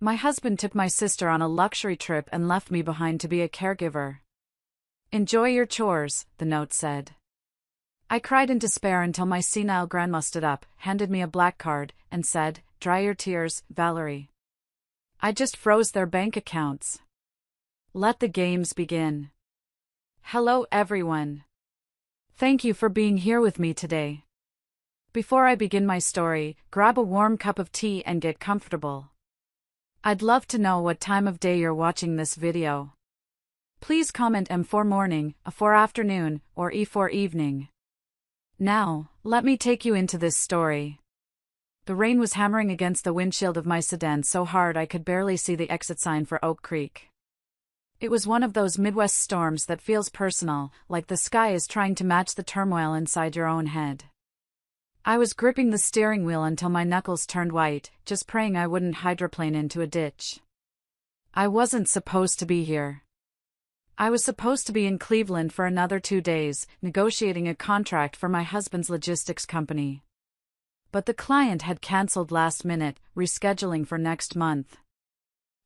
My husband took my sister on a luxury trip and left me behind to be a caregiver. Enjoy your chores, the note said. I cried in despair until my senile grandma stood up, handed me a black card, and said, "Dry your tears, Valerie. I just froze their bank accounts. Let the games begin." Hello everyone. Thank you for being here with me today. Before I begin my story, grab a warm cup of tea and get comfortable. I'd love to know what time of day you're watching this video. Please comment M for morning, A for afternoon, or E for evening. Now, let me take you into this story. The rain was hammering against the windshield of my sedan so hard I could barely see the exit sign for Oak Creek. It was one of those Midwest storms that feels personal, like the sky is trying to match the turmoil inside your own head. I was gripping the steering wheel until my knuckles turned white, just praying I wouldn't hydroplane into a ditch. I wasn't supposed to be here. I was supposed to be in Cleveland for another 2 days, negotiating a contract for my husband's logistics company. But the client had canceled last minute, rescheduling for next month.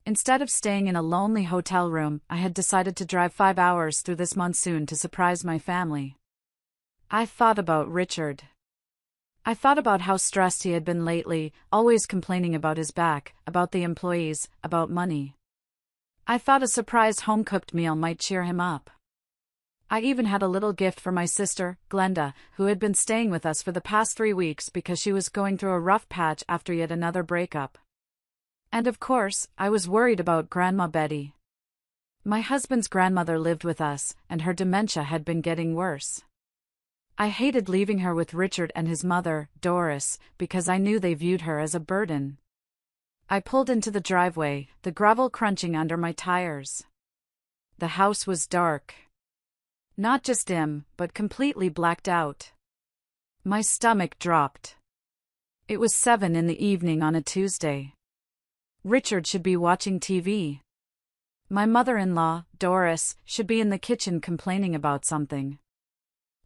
Instead of staying in a lonely hotel room, I had decided to drive 5 hours through this monsoon to surprise my family. I thought about Richard. I thought about how stressed he had been lately, always complaining about his back, about the employees, about money. I thought a surprise home-cooked meal might cheer him up. I even had a little gift for my sister, Glenda, who had been staying with us for the past 3 weeks because she was going through a rough patch after yet another breakup. And of course, I was worried about Grandma Betty. My husband's grandmother lived with us, and her dementia had been getting worse. I hated leaving her with Richard and his mother, Doris, because I knew they viewed her as a burden. I pulled into the driveway, the gravel crunching under my tires. The house was dark. Not just dim, but completely blacked out. My stomach dropped. It was 7 in the evening on a Tuesday. Richard should be watching TV. My mother-in-law, Doris, should be in the kitchen complaining about something.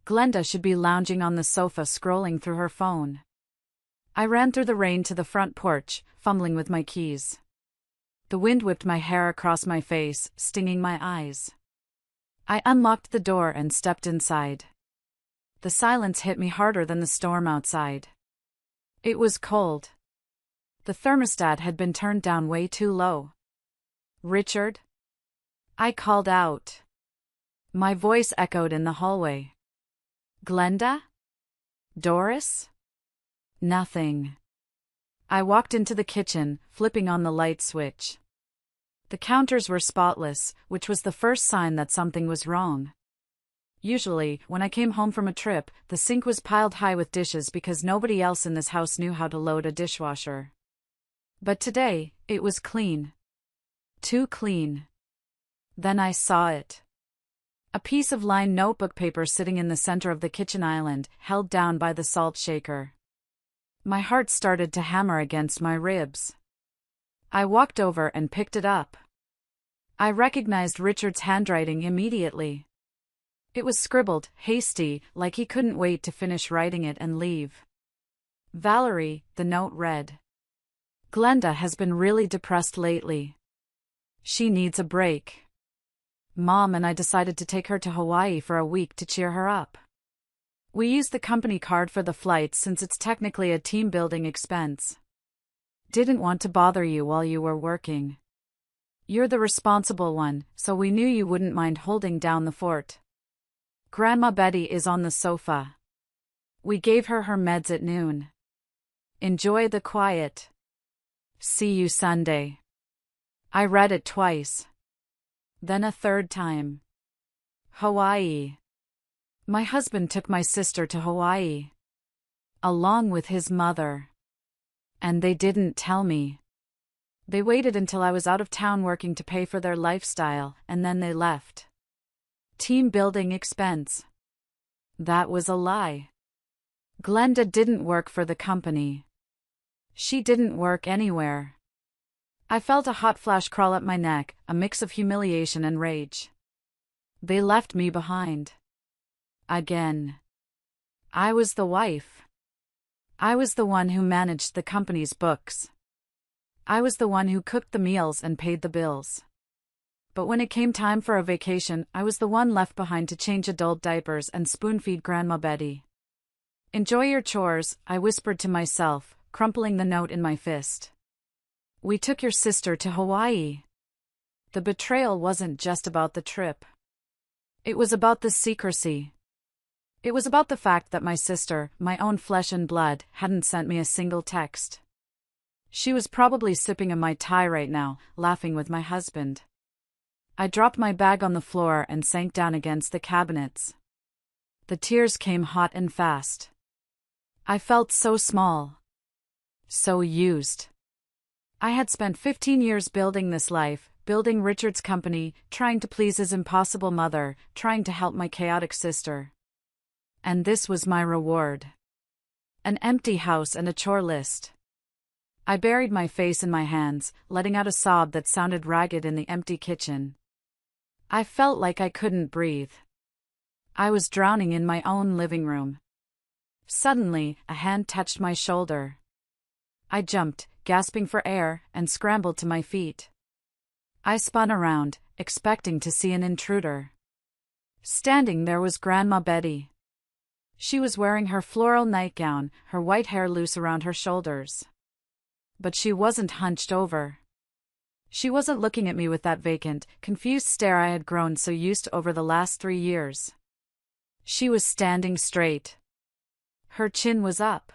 Glenda should be lounging on the sofa scrolling through her phone. I ran through the rain to the front porch, fumbling with my keys. The wind whipped my hair across my face, stinging my eyes. I unlocked the door and stepped inside. The silence hit me harder than the storm outside. It was cold. The thermostat had been turned down way too low. "Richard?" I called out. My voice echoed in the hallway. "Glenda? Doris?" Nothing. I walked into the kitchen, flipping on the light switch. The counters were spotless, which was the first sign that something was wrong. Usually, when I came home from a trip, the sink was piled high with dishes because nobody else in this house knew how to load a dishwasher. But today, it was clean. Too clean. Then I saw it. A piece of lined notebook paper sitting in the center of the kitchen island, held down by the salt shaker. My heart started to hammer against my ribs. I walked over and picked it up. I recognized Richard's handwriting immediately. It was scribbled, hasty, like he couldn't wait to finish writing it and leave. "Valerie," the note read. "Glenda has been really depressed lately. She needs a break. Mom and I decided to take her to Hawaii for a week to cheer her up. We used the company card for the flights since it's technically a team-building expense. Didn't want to bother you while you were working. You're the responsible one, so we knew you wouldn't mind holding down the fort. Grandma Betty is on the sofa. We gave her her meds at noon. Enjoy the quiet. See you Sunday." I read it twice. Then a third time. Hawaii. My husband took my sister to Hawaii. Along with his mother. And they didn't tell me. They waited until I was out of town working to pay for their lifestyle, and then they left. Team building expense. That was a lie. Glenda didn't work for the company. She didn't work anywhere. I felt a hot flash crawl up my neck, a mix of humiliation and rage. They left me behind. Again. I was the wife. I was the one who managed the company's books. I was the one who cooked the meals and paid the bills. But when it came time for a vacation, I was the one left behind to change adult diapers and spoon-feed Grandma Betty. "Enjoy your chores," I whispered to myself, crumpling the note in my fist. "We took your sister to Hawaii." The betrayal wasn't just about the trip. It was about the secrecy. It was about the fact that my sister, my own flesh and blood, hadn't sent me a single text. She was probably sipping a Mai Tai right now, laughing with my husband. I dropped my bag on the floor and sank down against the cabinets. The tears came hot and fast. I felt so small. So used. I had spent 15 years building this life, building Richard's company, trying to please his impossible mother, trying to help my chaotic sister. And this was my reward. An empty house and a chore list. I buried my face in my hands, letting out a sob that sounded ragged in the empty kitchen. I felt like I couldn't breathe. I was drowning in my own living room. Suddenly, a hand touched my shoulder. I jumped, gasping for air, and scrambled to my feet. I spun around, expecting to see an intruder. Standing there was Grandma Betty. She was wearing her floral nightgown, her white hair loose around her shoulders. But she wasn't hunched over. She wasn't looking at me with that vacant, confused stare I had grown so used to over the last 3 years. She was standing straight. Her chin was up.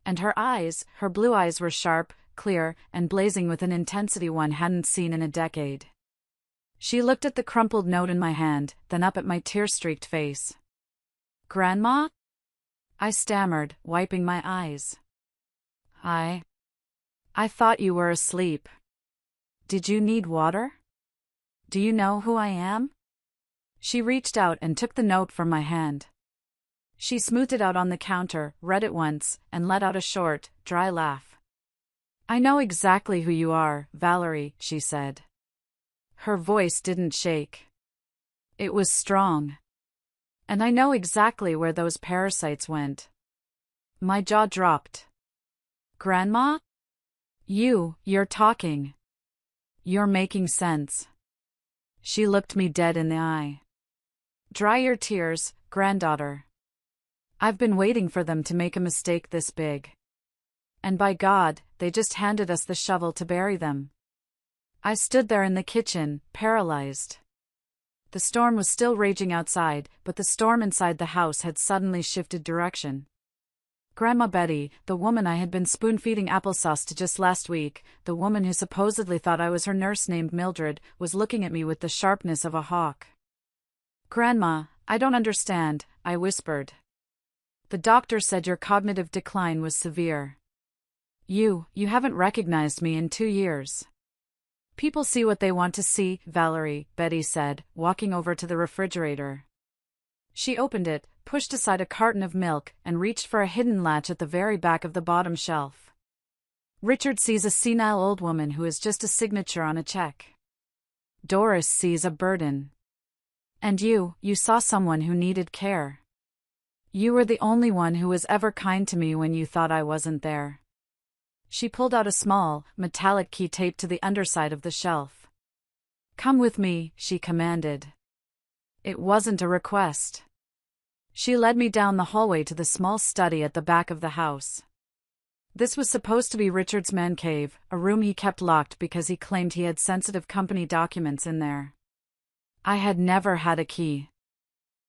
And her eyes, her blue eyes were sharp, clear, and blazing with an intensity one hadn't seen in a decade. She looked at the crumpled note in my hand, then up at my tear-streaked face. "Grandma?" I stammered, wiping my eyes. I thought you were asleep. Did you need water? Do you know who I am?" She reached out and took the note from my hand. She smoothed it out on the counter, read it once, and let out a short, dry laugh. "I know exactly who you are, Valery," she said. Her voice didn't shake. It was strong. "And I know exactly where those parasites went." My jaw dropped. "Grandma? You're talking. You're making sense." She looked me dead in the eye. "Dry your tears, granddaughter. I've been waiting for them to make a mistake this big. And by God, they just handed us the shovel to bury them." I stood there in the kitchen, paralyzed. The storm was still raging outside, but the storm inside the house had suddenly shifted direction. Grandma Betty, the woman I had been spoon-feeding applesauce to just last week, the woman who supposedly thought I was her nurse named Mildred, was looking at me with the sharpness of a hawk. "Grandma, I don't understand," I whispered. "The doctor said your cognitive decline was severe. You haven't recognized me in 2 years." "People see what they want to see, Valery," Betty said, walking over to the refrigerator. She opened it, pushed aside a carton of milk, and reached for a hidden latch at the very back of the bottom shelf. "Richard sees a senile old woman who is just a signature on a check. Doris sees a burden. And you saw someone who needed care. You were the only one who was ever kind to me when you thought I wasn't there." She pulled out a small, metallic key taped to the underside of the shelf. "Come with me," she commanded. It wasn't a request. She led me down the hallway to the small study at the back of the house. This was supposed to be Richard's man cave, a room he kept locked because he claimed he had sensitive company documents in there. I had never had a key.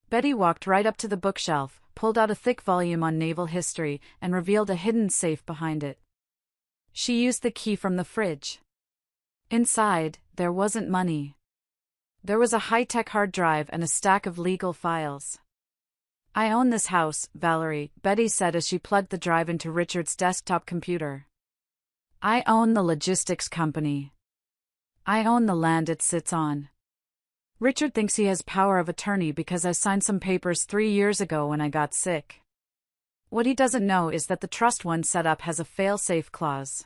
Betty walked right up to the bookshelf, pulled out a thick volume on naval history, and revealed a hidden safe behind it. She used the key from the fridge. Inside, there wasn't money. There was a high-tech hard drive and a stack of legal files. "I own this house, Valery," Betty said as she plugged the drive into Richard's desktop computer. "I own the logistics company. I own the land it sits on. Richard thinks he has power of attorney because I signed some papers 3 years ago when I got sick. What he doesn't know is that the trust one set up has a fail-safe clause.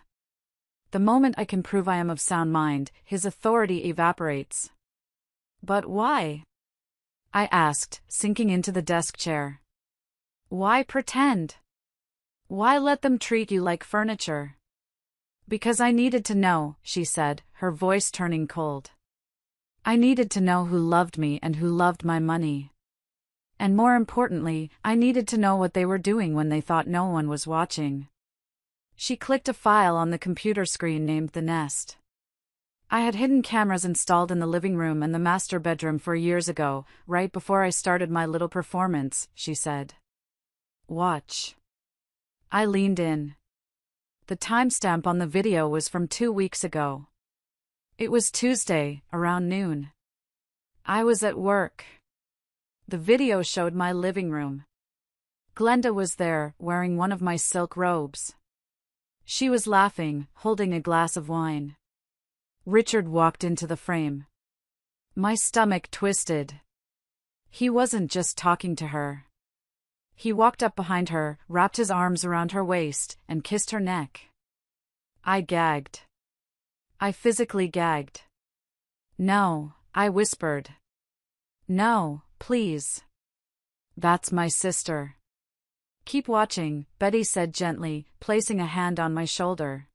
The moment I can prove I am of sound mind, his authority evaporates." "But why?" I asked, sinking into the desk chair. "Why pretend? Why let them treat you like furniture? Because I needed to know, she said, her voice turning cold. I needed to know who loved me and who loved my money. And more importantly, I needed to know what they were doing when they thought no one was watching. She clicked a file on the computer screen named The Nest. I had hidden cameras installed in the living room and the master bedroom 4 years ago, right before I started my little performance, she said. Watch. I leaned in. The timestamp on the video was from 2 weeks ago. It was Tuesday, around noon. I was at work. The video showed my living room. Glenda was there, wearing one of my silk robes. She was laughing, holding a glass of wine. Richard walked into the frame. My stomach twisted. He wasn't just talking to her. He walked up behind her, wrapped his arms around her waist, and kissed her neck. I gagged. I physically gagged. No, I whispered. No, please. That's my sister. Keep watching, Betty said gently, placing a hand on my shoulder.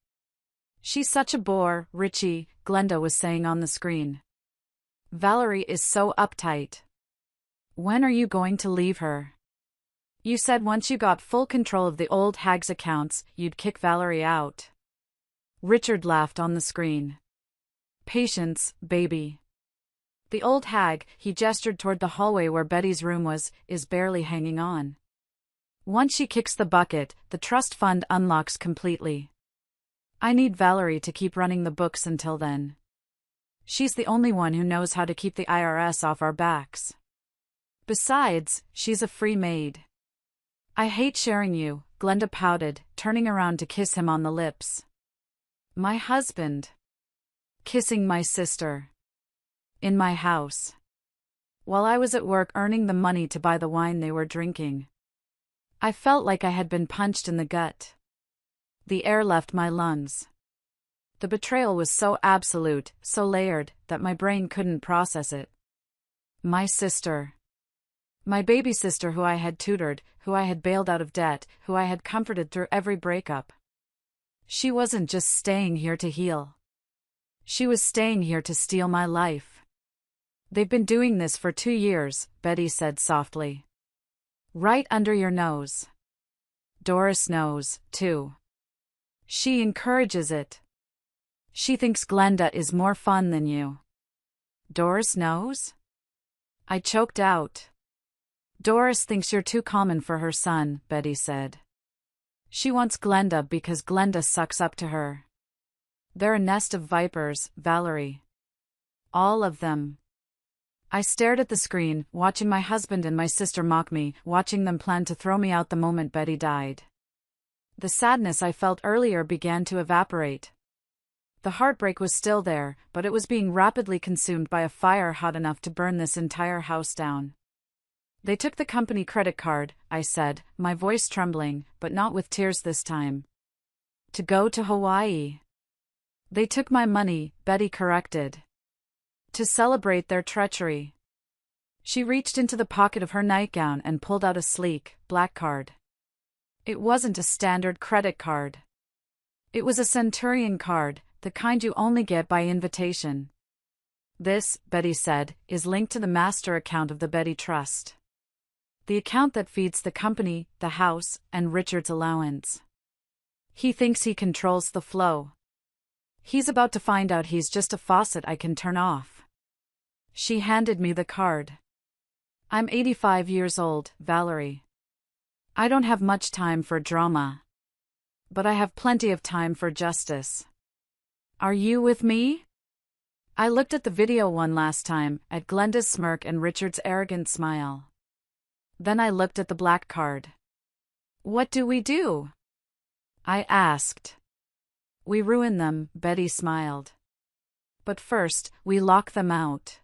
She's such a bore, Richie, Glenda was saying on the screen. Valery is so uptight. When are you going to leave her? You said once you got full control of the old hag's accounts, you'd kick Valery out. Richard laughed on the screen. Patience, baby. The old hag, he gestured toward the hallway where Betty's room was, is barely hanging on. Once she kicks the bucket, the trust fund unlocks completely. I need Valery to keep running the books until then. She's the only one who knows how to keep the IRS off our backs. Besides, she's a free maid. I hate sharing you, Glenda pouted, turning around to kiss him on the lips. My husband. Kissing my sister. In my house. While I was at work earning the money to buy the wine they were drinking. I felt like I had been punched in the gut. The air left my lungs. The betrayal was so absolute, so layered, that my brain couldn't process it. My sister. My baby sister who I had tutored, who I had bailed out of debt, who I had comforted through every breakup. She wasn't just staying here to heal. She was staying here to steal my life. They've been doing this for 2 years, Betty said softly. Right under your nose. Doris knows, too. She encourages it. She thinks Glenda is more fun than you. Doris knows? I choked out. Doris thinks you're too common for her son, Betty said. She wants Glenda because Glenda sucks up to her. They're a nest of vipers, Valery. All of them. I stared at the screen, watching my husband and my sister mock me, watching them plan to throw me out the moment Betty died. The sadness I felt earlier began to evaporate. The heartbreak was still there, but it was being rapidly consumed by a fire hot enough to burn this entire house down. They took the company credit card, I said, my voice trembling, but not with tears this time. To go to Hawaii. They took my money, Betty corrected. To celebrate their treachery. She reached into the pocket of her nightgown and pulled out a sleek, black card. It wasn't a standard credit card. It was a Centurion card, the kind you only get by invitation. This, Betty said, is linked to the master account of the Betty Trust. The account that feeds the company, the house, and Richard's allowance. He thinks he controls the flow. He's about to find out he's just a faucet I can turn off. She handed me the card. I'm 85 years old, Valery. I don't have much time for drama. But I have plenty of time for justice. Are you with me? I looked at the video one last time, at Glenda's smirk and Richard's arrogant smile. Then I looked at the black card. What do we do? I asked. We ruin them, Betty smiled. But first, we lock them out.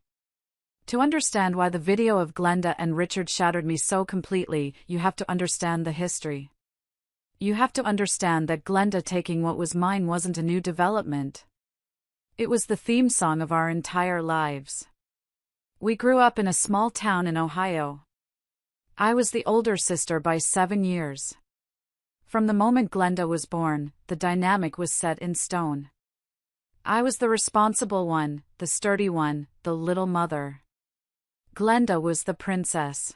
To understand why the video of Glenda and Richard shattered me so completely, you have to understand the history. You have to understand that Glenda taking what was mine wasn't a new development. It was the theme song of our entire lives. We grew up in a small town in Ohio. I was the older sister by 7 years. From the moment Glenda was born, the dynamic was set in stone. I was the responsible one, the sturdy one, the little mother. Glenda was the princess.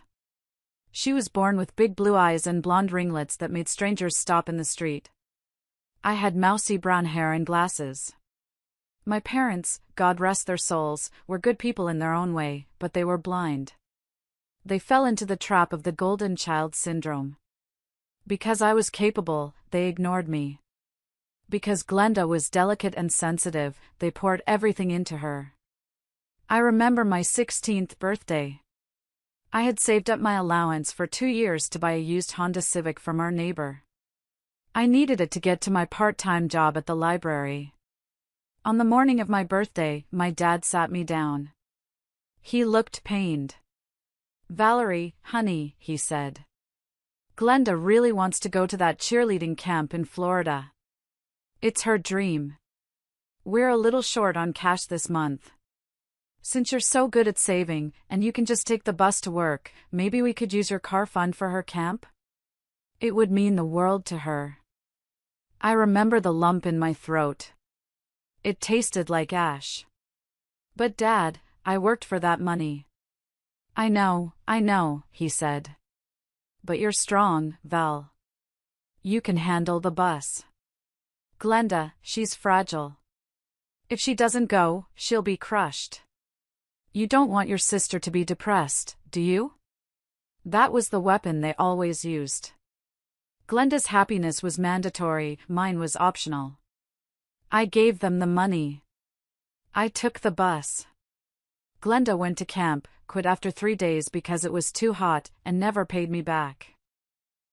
She was born with big blue eyes and blonde ringlets that made strangers stop in the street. I had mousy brown hair and glasses. My parents, God rest their souls, were good people in their own way, but they were blind. They fell into the trap of the golden child syndrome. Because I was capable, they ignored me. Because Glenda was delicate and sensitive, they poured everything into her. I remember my 16th birthday. I had saved up my allowance for 2 years to buy a used Honda Civic from our neighbor. I needed it to get to my part-time job at the library. On the morning of my birthday, my dad sat me down. He looked pained. "Valerie, honey," he said. "Glenda really wants to go to that cheerleading camp in Florida. It's her dream. We're a little short on cash this month. Since you're so good at saving, and you can just take the bus to work, maybe we could use your car fund for her camp? It would mean the world to her." I remember the lump in my throat. It tasted like ash. "But Dad, I worked for that money." I know, he said. "But you're strong, Val. You can handle the bus. Glenda, she's fragile. If she doesn't go, she'll be crushed. You don't want your sister to be depressed, do you?" That was the weapon they always used. Glenda's happiness was mandatory, mine was optional. I gave them the money. I took the bus. Glenda went to camp, quit after 3 days because it was too hot, and never paid me back.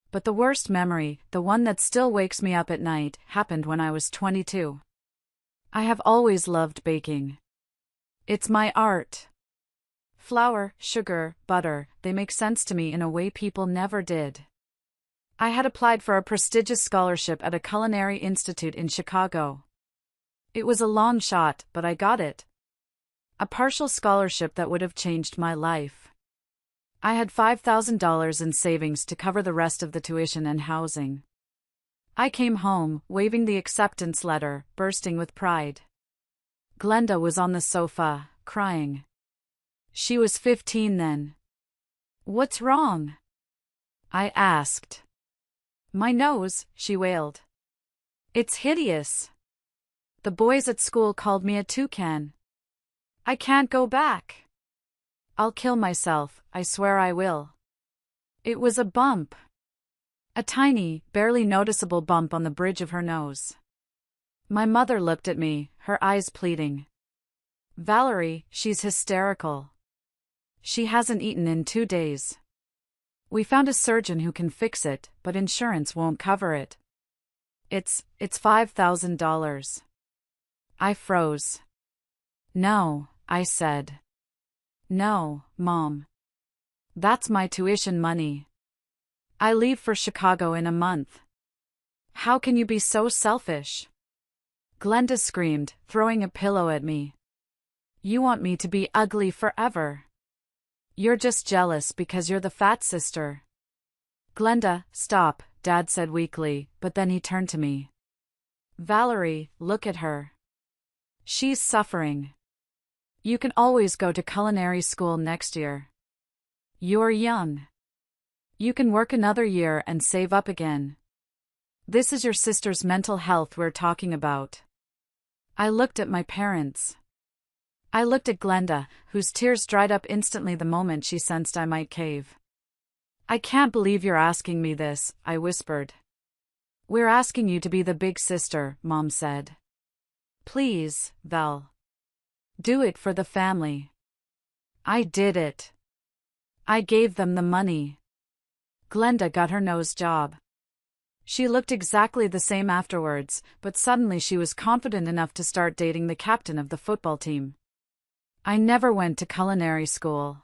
But the worst memory, the one that still wakes me up at night, happened when I was 22. I have always loved baking. It's my art. Flour, sugar, butter, they make sense to me in a way people never did. I had applied for a prestigious scholarship at a culinary institute in Chicago. It was a long shot, but I got it. A partial scholarship that would have changed my life. I had $5,000 in savings to cover the rest of the tuition and housing. I came home, waving the acceptance letter, bursting with pride. Glenda was on the sofa, crying. She was 15 then. "What's wrong?" I asked. "My nose," she wailed. "It's hideous. The boys at school called me a toucan. I can't go back. I'll kill myself, I swear I will." It was a bump. A tiny, barely noticeable bump on the bridge of her nose. My mother looked at me, her eyes pleading. "Valerie, she's hysterical. She hasn't eaten in 2 days. We found a surgeon who can fix it, but insurance won't cover it. It's $5,000. I froze. "No," I said. "No, Mom. That's my tuition money. I leave for Chicago in a month. How can you be so selfish?" Glenda screamed, throwing a pillow at me. "You want me to be ugly forever. You're just jealous because you're the fat sister." "Glenda, stop," Dad said weakly, but then he turned to me. "Valerie, look at her. She's suffering. You can always go to culinary school next year. You're young. You can work another year and save up again. This is your sister's mental health we're talking about." I looked at my parents. I looked at Glenda, whose tears dried up instantly the moment she sensed I might cave. "I can't believe you're asking me this," I whispered. "We're asking you to be the big sister," Mom said. "Please, Val. Do it for the family." I did it. I gave them the money. Glenda got her nose job. She looked exactly the same afterwards, but suddenly she was confident enough to start dating the captain of the football team. I never went to culinary school.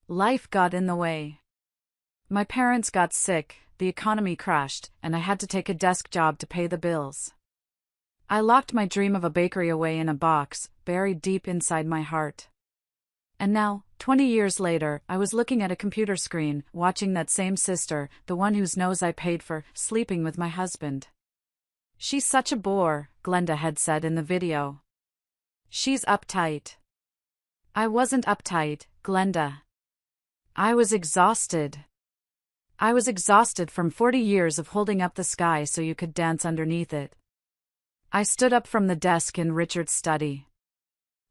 Life got in the way. My parents got sick, the economy crashed, and I had to take a desk job to pay the bills. I locked my dream of a bakery away in a box, buried deep inside my heart. And now, 20 years later, I was looking at a computer screen, watching that same sister, the one whose nose I paid for, sleeping with my husband. She's such a bore, Glenda had said in the video. She's uptight. I wasn't uptight, Glenda. I was exhausted. I was exhausted from 40 years of holding up the sky so you could dance underneath it. I stood up from the desk in Richard's study.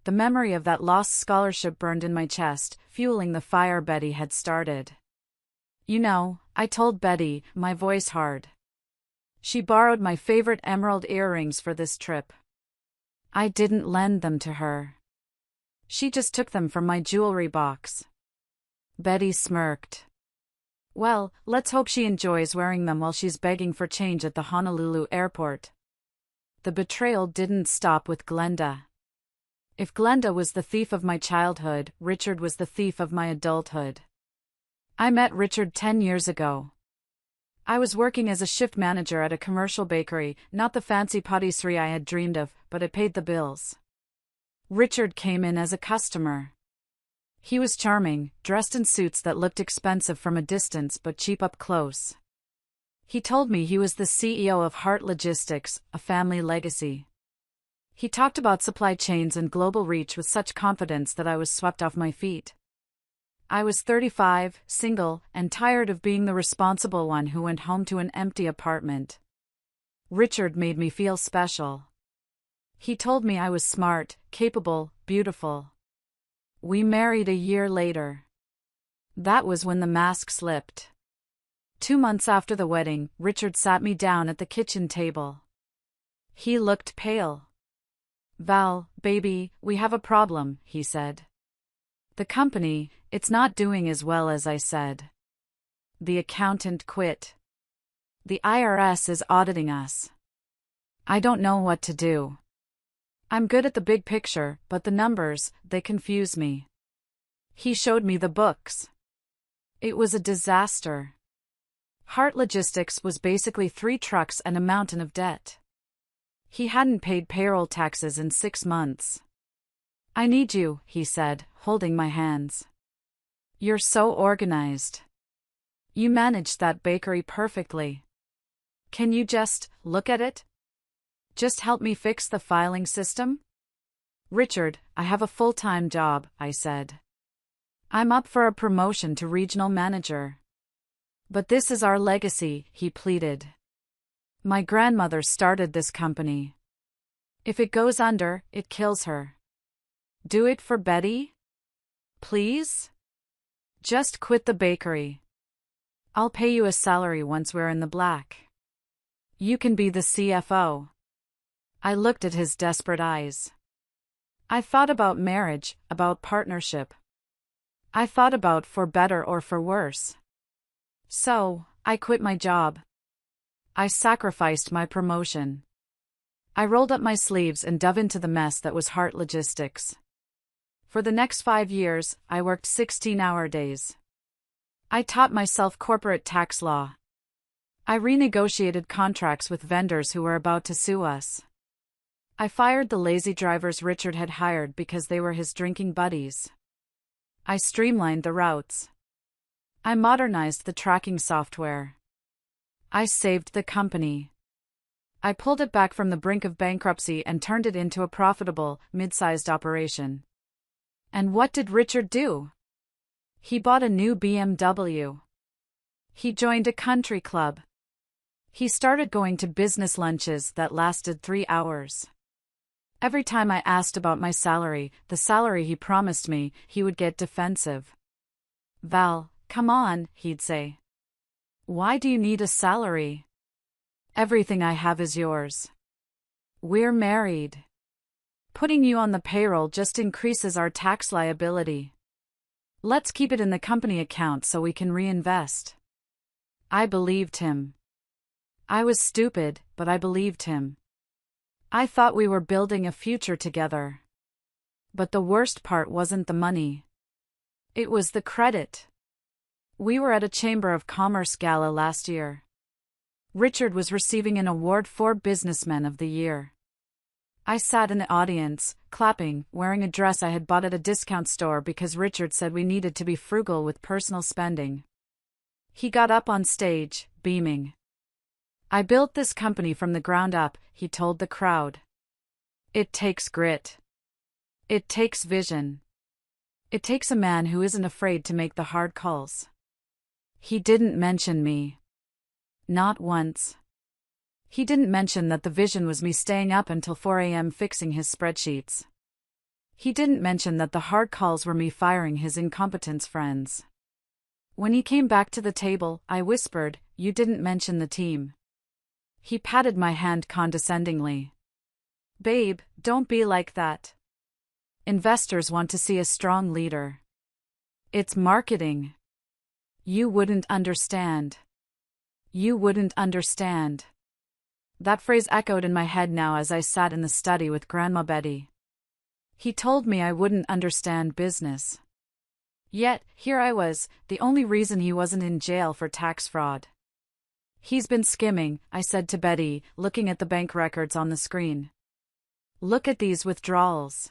The memory of that lost scholarship burned in my chest, fueling the fire Betty had started. You know, I told Betty, my voice hard. She borrowed my favorite emerald earrings for this trip. I didn't lend them to her. She just took them from my jewelry box. Betty smirked. Well, let's hope she enjoys wearing them while she's begging for change at the Honolulu airport. The betrayal didn't stop with Glenda. If Glenda was the thief of my childhood, Richard was the thief of my adulthood. I met Richard 10 years ago. I was working as a shift manager at a commercial bakery, not the fancy patisserie I had dreamed of, but it paid the bills. Richard came in as a customer. He was charming, dressed in suits that looked expensive from a distance but cheap up close. He told me he was the CEO of Heart Logistics, a family legacy. He talked about supply chains and global reach with such confidence that I was swept off my feet. I was 35, single, and tired of being the responsible one who went home to an empty apartment. Richard made me feel special. He told me I was smart, capable, beautiful. We married a year later. That was when the mask slipped. 2 months after the wedding, Richard sat me down at the kitchen table. He looked pale. Val, baby, we have a problem, he said. The company, it's not doing as well as I said. The accountant quit. The IRS is auditing us. I don't know what to do. I'm good at the big picture, but the numbers, they confuse me. He showed me the books. It was a disaster. Heart Logistics was basically 3 trucks and a mountain of debt. He hadn't paid payroll taxes in 6 months. I need you, he said, holding my hands. You're so organized. You managed that bakery perfectly. Can you just look at it? Just help me fix the filing system? Richard, I have a full-time job, I said. I'm up for a promotion to regional manager. But this is our legacy, he pleaded. My grandmother started this company. If it goes under, it kills her. Do it for Betty? Please? Just quit the bakery. I'll pay you a salary once we're in the black. You can be the CFO. I looked at his desperate eyes. I thought about marriage, about partnership. I thought about for better or for worse. So, I quit my job. I sacrificed my promotion. I rolled up my sleeves and dove into the mess that was Heart Logistics. For the next 5 years, I worked 16-hour days. I taught myself corporate tax law. I renegotiated contracts with vendors who were about to sue us. I fired the lazy drivers Richard had hired because they were his drinking buddies. I streamlined the routes. I modernized the tracking software. I saved the company. I pulled it back from the brink of bankruptcy and turned it into a profitable, mid-sized operation. And what did Richard do? He bought a new BMW. He joined a country club. He started going to business lunches that lasted 3 hours. Every time I asked about my salary, the salary he promised me, he would get defensive. Val, come on, he'd say. Why do you need a salary? Everything I have is yours. We're married. Putting you on the payroll just increases our tax liability. Let's keep it in the company account so we can reinvest. I believed him. I was stupid, but I believed him. I thought we were building a future together. But the worst part wasn't the money. It was the credit. We were at a Chamber of Commerce gala last year. Richard was receiving an award for Businessman of the Year. I sat in the audience, clapping, wearing a dress I had bought at a discount store because Richard said we needed to be frugal with personal spending. He got up on stage, beaming. "I built this company from the ground up," he told the crowd. "It takes grit. It takes vision. It takes a man who isn't afraid to make the hard calls." He didn't mention me. Not once. He didn't mention that the vision was me staying up until 4 a.m. fixing his spreadsheets. He didn't mention that the hard calls were me firing his incompetence friends. When he came back to the table, I whispered, "You didn't mention the team." He patted my hand condescendingly. "Babe, don't be like that. Investors want to see a strong leader. It's marketing. You wouldn't understand. You wouldn't understand." That phrase echoed in my head now as I sat in the study with Grandma Betty. He told me I wouldn't understand business. Yet, here I was, the only reason he wasn't in jail for tax fraud. "He's been skimming," I said to Betty, looking at the bank records on the screen. "Look at these withdrawals.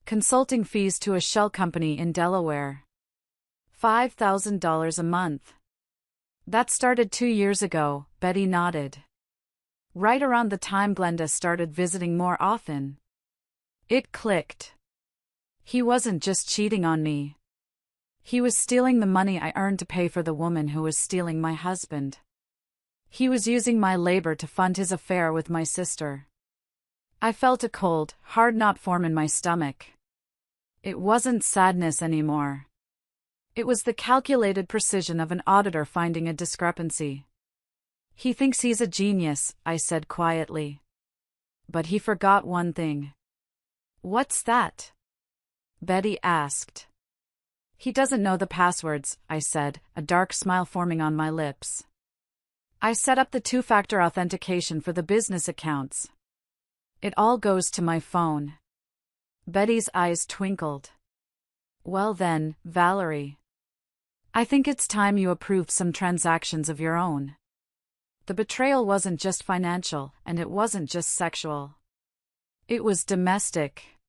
Consulting fees to a shell company in Delaware. $5,000 a month. That started 2 years ago," Betty nodded. "Right around the time Glenda started visiting more often." It clicked. He wasn't just cheating on me. He was stealing the money I earned to pay for the woman who was stealing my husband. He was using my labor to fund his affair with my sister. I felt a cold, hard knot form in my stomach. It wasn't sadness anymore. It was the calculated precision of an auditor finding a discrepancy. "He thinks he's a genius," I said quietly. "But he forgot one thing." "What's that?" Betty asked. "He doesn't know the passwords," I said, a dark smile forming on my lips. "I set up the 2-factor authentication for the business accounts. It all goes to my phone." Betty's eyes twinkled. "Well then, Valerie. I think it's time you approved some transactions of your own." The betrayal wasn't just financial, and it wasn't just sexual. It was domestic.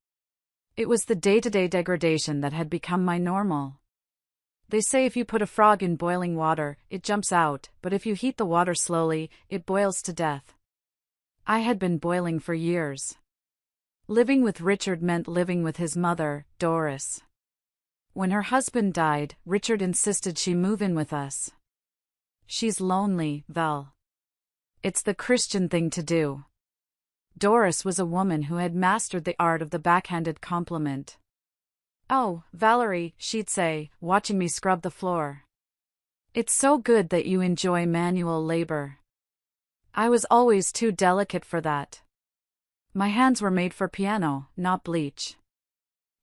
It was the day-to-day degradation that had become my normal. They say if you put a frog in boiling water, it jumps out, but if you heat the water slowly, it boils to death. I had been boiling for years. Living with Richard meant living with his mother, Doris. When her husband died, Richard insisted she move in with us. "She's lonely, Val. It's the Christian thing to do." Doris was a woman who had mastered the art of the backhanded compliment. "Oh, Valerie," she'd say, watching me scrub the floor. "It's so good that you enjoy manual labor." I was always too delicate for that. My hands were made for piano, not bleach.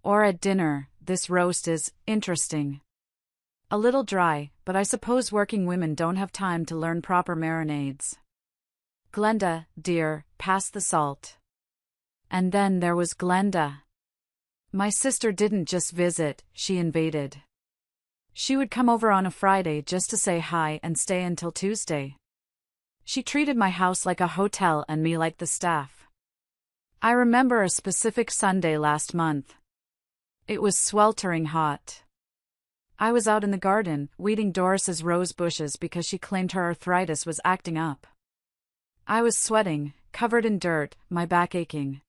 Or at dinner, "This roast is interesting. A little dry, but I suppose working women don't have time to learn proper marinades. Glenda, dear, pass the salt." And then there was Glenda. My sister didn't just visit, she invaded. She would come over on a Friday just to say hi and stay until Tuesday. She treated my house like a hotel and me like the staff. I remember a specific Sunday last month. It was sweltering hot. I was out in the garden, weeding Doris's rose bushes because she claimed her arthritis was acting up. I was sweating, covered in dirt, my back aching.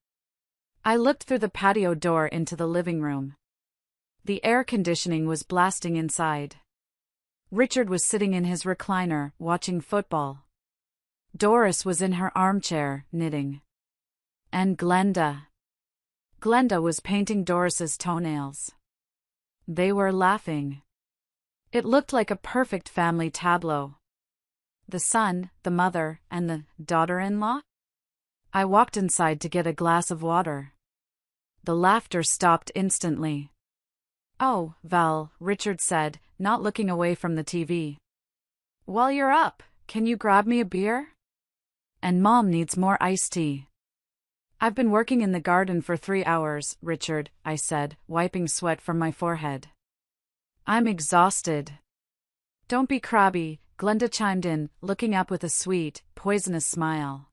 I looked through the patio door into the living room. The air conditioning was blasting inside. Richard was sitting in his recliner, watching football. Doris was in her armchair, knitting. And Glenda. Glenda was painting Doris's toenails. They were laughing. It looked like a perfect family tableau. The son, the mother, and the daughter-in-law? I walked inside to get a glass of water. The laughter stopped instantly. "Oh, Val," Richard said, not looking away from the TV. "While you're up, can you grab me a beer? And Mom needs more iced tea." "I've been working in the garden for 3 hours, Richard," I said, wiping sweat from my forehead. "I'm exhausted." "Don't be crabby," Glenda chimed in, looking up with a sweet, poisonous smile.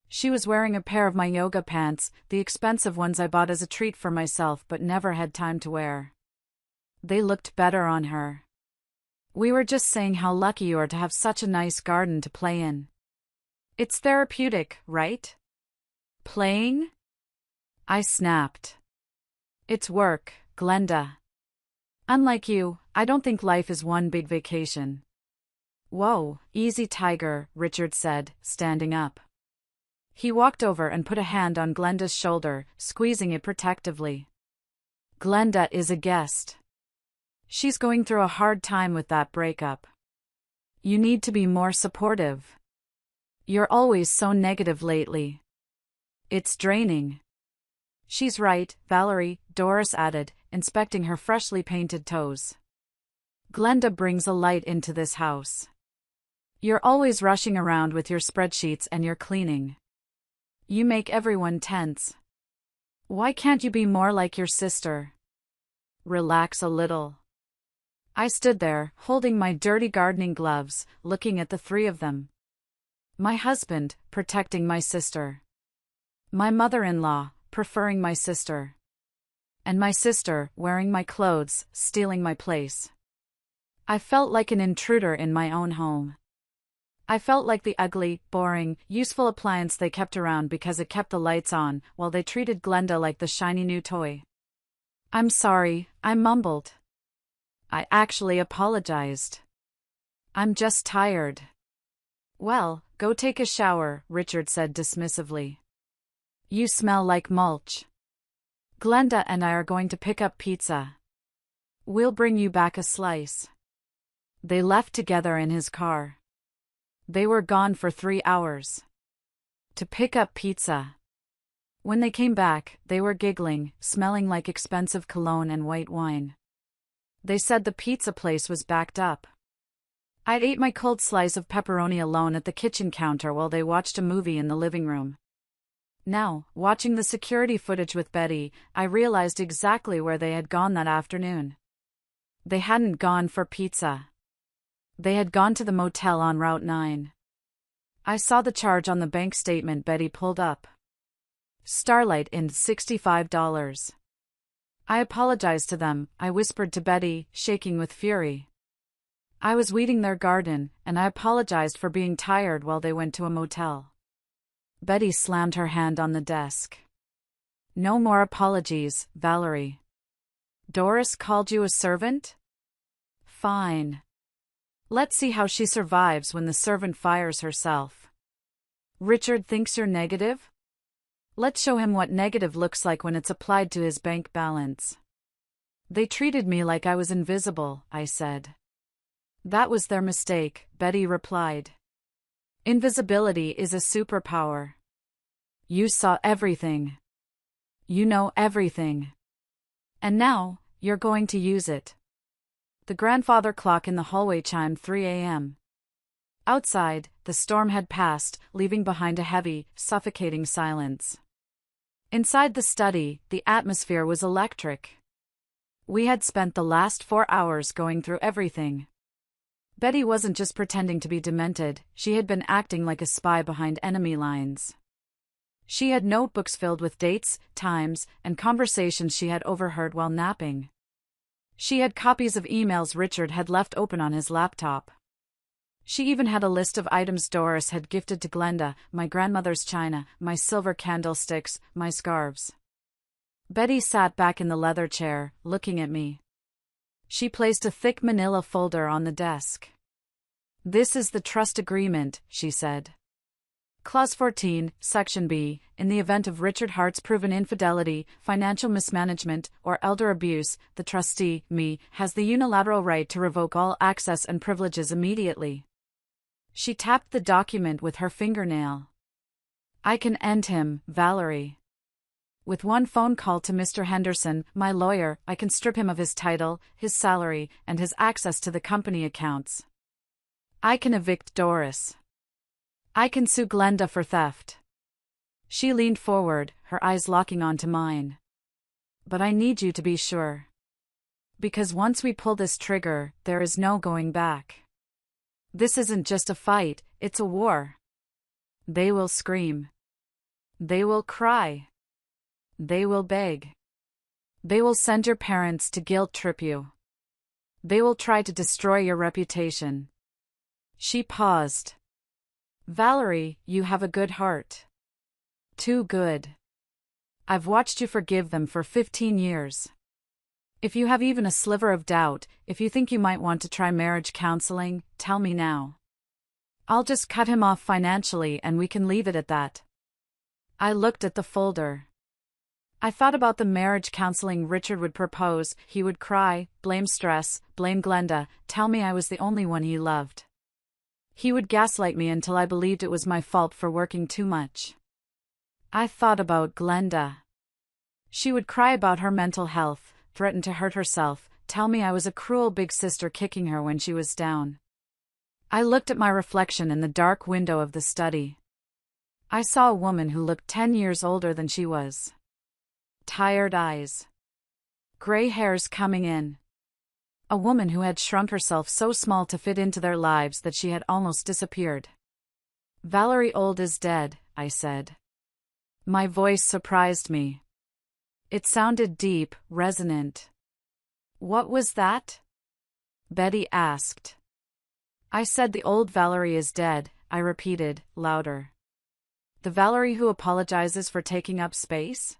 She was wearing a pair of my yoga pants, the expensive ones I bought as a treat for myself but never had time to wear. They looked better on her. We were just saying how lucky you are to have such a nice garden to play in. It's therapeutic, right? Playing? I snapped. It's work, Glenda. Unlike you, I don't think life is one big vacation. Whoa, easy tiger, Richard said, standing up. He walked over and put a hand on Glenda's shoulder, squeezing it protectively. Glenda is a guest. She's going through a hard time with that breakup. You need to be more supportive. You're always so negative lately. It's draining. She's right, Valerie, Doris added, inspecting her freshly painted toes. Glenda brings a light into this house. You're always rushing around with your spreadsheets and your cleaning. You make everyone tense. Why can't you be more like your sister? Relax a little. I stood there, holding my dirty gardening gloves, looking at the three of them. My husband, protecting my sister. My mother-in-law, preferring my sister. And my sister, wearing my clothes, stealing my place. I felt like an intruder in my own home. I felt like the ugly, boring, useful appliance they kept around because it kept the lights on, while they treated Glenda like the shiny new toy. I'm sorry, I mumbled. I actually apologized. I'm just tired. Well, go take a shower, Richard said dismissively. You smell like mulch. Glenda and I are going to pick up pizza. We'll bring you back a slice. They left together in his car. They were gone for 3 hours. To pick up pizza. When they came back, they were giggling, smelling like expensive cologne and white wine. They said the pizza place was backed up. I ate my cold slice of pepperoni alone at the kitchen counter while they watched a movie in the living room. Now, watching the security footage with Betty, I realized exactly where they had gone that afternoon. They hadn't gone for pizza. They had gone to the motel on Route 9. I saw the charge on the bank statement Betty pulled up. Starlight Inn, $65. I apologized to them, I whispered to Betty, shaking with fury. I was weeding their garden, and I apologized for being tired while they went to a motel. Betty slammed her hand on the desk. No more apologies, Valerie. Doris called you a servant? Fine. Let's see how she survives when the servant fires herself. Richard thinks you're negative? Let's show him what negative looks like when it's applied to his bank balance. They treated me like I was invisible, I said. That was their mistake, Betty replied. Invisibility is a superpower. You saw everything. You know everything. And now, you're going to use it. The grandfather clock in the hallway chimed 3 a.m. Outside, the storm had passed, leaving behind a heavy, suffocating silence. Inside the study, the atmosphere was electric. We had spent the last 4 hours going through everything. Betty wasn't just pretending to be demented, she had been acting like a spy behind enemy lines. She had notebooks filled with dates, times, and conversations she had overheard while napping. She had copies of emails Richard had left open on his laptop. She even had a list of items Doris had gifted to Glenda, my grandmother's china, my silver candlesticks, my scarves. Betty sat back in the leather chair, looking at me. She placed a thick manila folder on the desk. This is the trust agreement, she said. Clause 14, Section B, in the event of Richard Hart's proven infidelity, financial mismanagement, or elder abuse, the trustee, me, has the unilateral right to revoke all access and privileges immediately. She tapped the document with her fingernail. I can end him, Valerie. With one phone call to Mr. Henderson, my lawyer, I can strip him of his title, his salary, and his access to the company accounts. I can evict Doris. I can sue Glenda for theft. She leaned forward, her eyes locking onto mine. But I need you to be sure. Because once we pull this trigger, there is no going back. This isn't just a fight, it's a war. They will scream. They will cry. They will beg. They will send your parents to guilt trip you. They will try to destroy your reputation. She paused. Valery, you have a good heart. Too good. I've watched you forgive them for 15 years. If you have even a sliver of doubt, if you think you might want to try marriage counseling, tell me now. I'll just cut him off financially and we can leave it at that. I looked at the folder. I thought about the marriage counseling Richard would propose. He would cry, blame stress, blame Glenda, tell me I was the only one he loved. He would gaslight me until I believed it was my fault for working too much. I thought about Glenda. She would cry about her mental health, threaten to hurt herself, tell me I was a cruel big sister kicking her when she was down. I looked at my reflection in the dark window of the study. I saw a woman who looked 10 years older than she was. Tired eyes. Gray hairs coming in. A woman who had shrunk herself so small to fit into their lives that she had almost disappeared. Valery old is dead, I said. My voice surprised me. It sounded deep, resonant. What was that? Betty asked. I said the old Valery is dead, I repeated, louder. The Valery who apologizes for taking up space?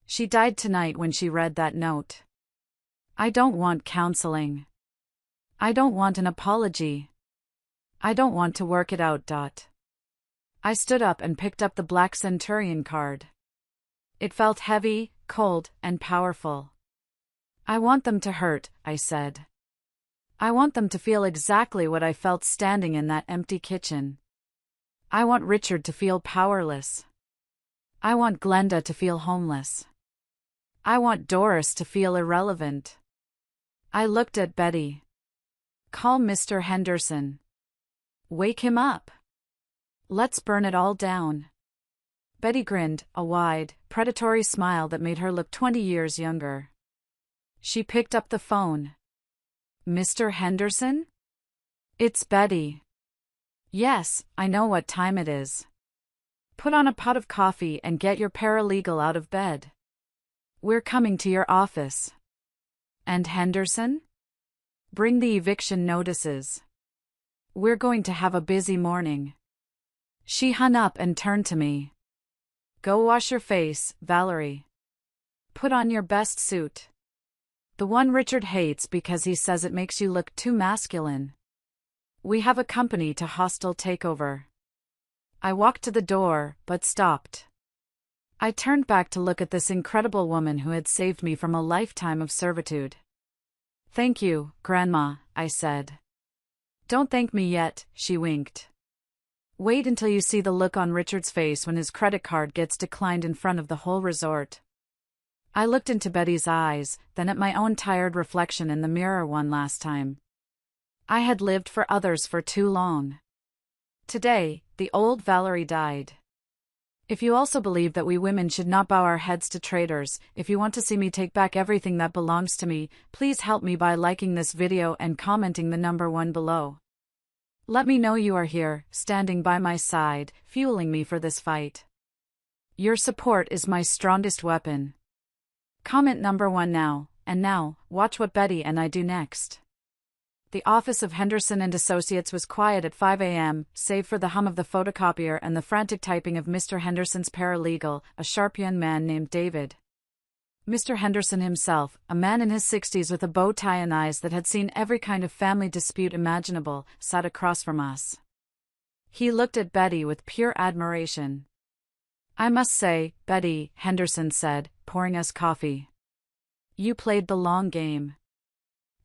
She died tonight when she read that note. I don't want counseling. I don't want an apology. I don't want to work it out. I stood up and picked up the Black Centurion card. It felt heavy, cold, and powerful. I want them to hurt, I said. I want them to feel exactly what I felt standing in that empty kitchen. I want Richard to feel powerless. I want Glenda to feel homeless. I want Doris to feel irrelevant. I looked at Betty. Call Mr. Henderson. Wake him up. Let's burn it all down. Betty grinned, a wide, predatory smile that made her look 20 years younger. She picked up the phone. Mr. Henderson? It's Betty. Yes, I know what time it is. Put on a pot of coffee and get your paralegal out of bed. We're coming to your office. And Henderson? Bring the eviction notices. We're going to have a busy morning. She hung up and turned to me. Go wash your face, Valery. Put on your best suit. The one Richard hates because he says it makes you look too masculine. We have a company to hostile takeover. I walked to the door, but stopped. I turned back to look at this incredible woman who had saved me from a lifetime of servitude. Thank you, Grandma, I said. Don't thank me yet, she winked. Wait until you see the look on Richard's face when his credit card gets declined in front of the whole resort. I looked into Betty's eyes, then at my own tired reflection in the mirror one last time. I had lived for others for too long. Today, the old Valery died. If you also believe that we women should not bow our heads to traitors, if you want to see me take back everything that belongs to me, please help me by liking this video and commenting the number 1 below. Let me know you are here, standing by my side, fueling me for this fight. Your support is my strongest weapon. Comment number 1 now, and now, watch what Betty and I do next. The office of Henderson and Associates was quiet at 5 a.m., save for the hum of the photocopier and the frantic typing of Mr. Henderson's paralegal, a sharp young man named David. Mr. Henderson himself, a man in his 60s with a bow tie and eyes that had seen every kind of family dispute imaginable, sat across from us. He looked at Betty with pure admiration. I must say, Betty, Henderson said, pouring us coffee. You played the long game.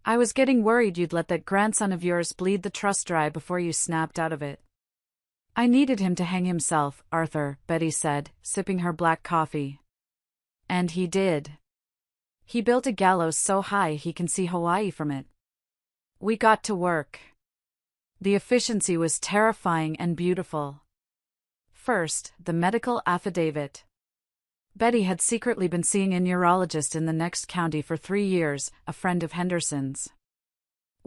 I was getting worried you'd let that grandson of yours bleed the trust dry before you snapped out of it. I needed him to hang himself, Arthur, Betty said, sipping her black coffee. And he did. He built a gallows so high he can see Hawaii from it. We got to work. The efficiency was terrifying and beautiful. First, the medical affidavit. Betty had secretly been seeing a neurologist in the next county for 3 years, a friend of Henderson's.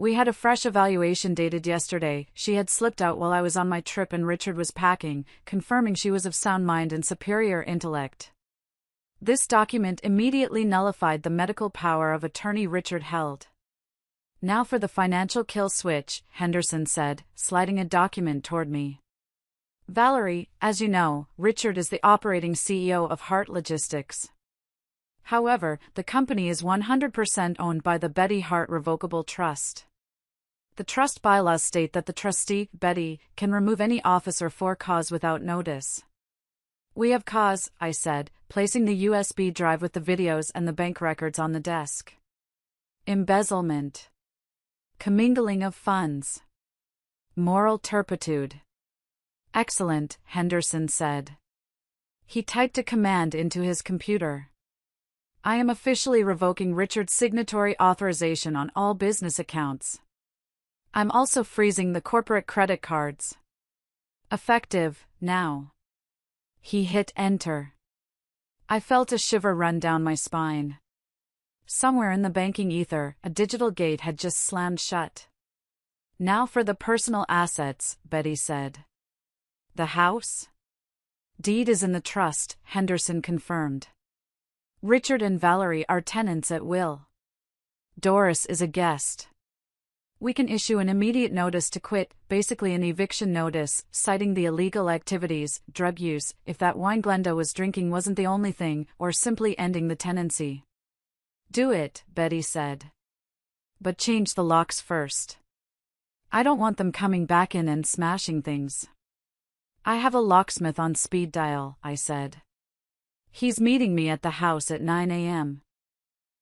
We had a fresh evaluation dated yesterday. She had slipped out while I was on my trip and Richard was packing, confirming she was of sound mind and superior intellect. This document immediately nullified the medical power of attorney Richard held. Now for the financial kill switch, Henderson said, sliding a document toward me. Valerie, as you know, Richard is the operating CEO of Hart Logistics. However, the company is 100% owned by the Betty Hart Revocable Trust. The trust bylaws state that the trustee, Betty, can remove any officer for cause without notice. We have cause, I said, placing the USB drive with the videos and the bank records on the desk. Embezzlement. Commingling of funds. Moral turpitude. Excellent, Henderson said. He typed a command into his computer. I am officially revoking Richard's signatory authorization on all business accounts. I'm also freezing the corporate credit cards. Effective, now. He hit enter. I felt a shiver run down my spine. Somewhere in the banking ether, a digital gate had just slammed shut. Now for the personal assets, Betty said. The house? Deed is in the trust, Henderson confirmed. Richard and Valerie are tenants at will. Doris is a guest. We can issue an immediate notice to quit, basically an eviction notice, citing the illegal activities, drug use, if that wine Glenda was drinking wasn't the only thing, or simply ending the tenancy. Do it, Betty said. But change the locks first. I don't want them coming back in and smashing things. I have a locksmith on speed dial, I said. He's meeting me at the house at 9 a.m.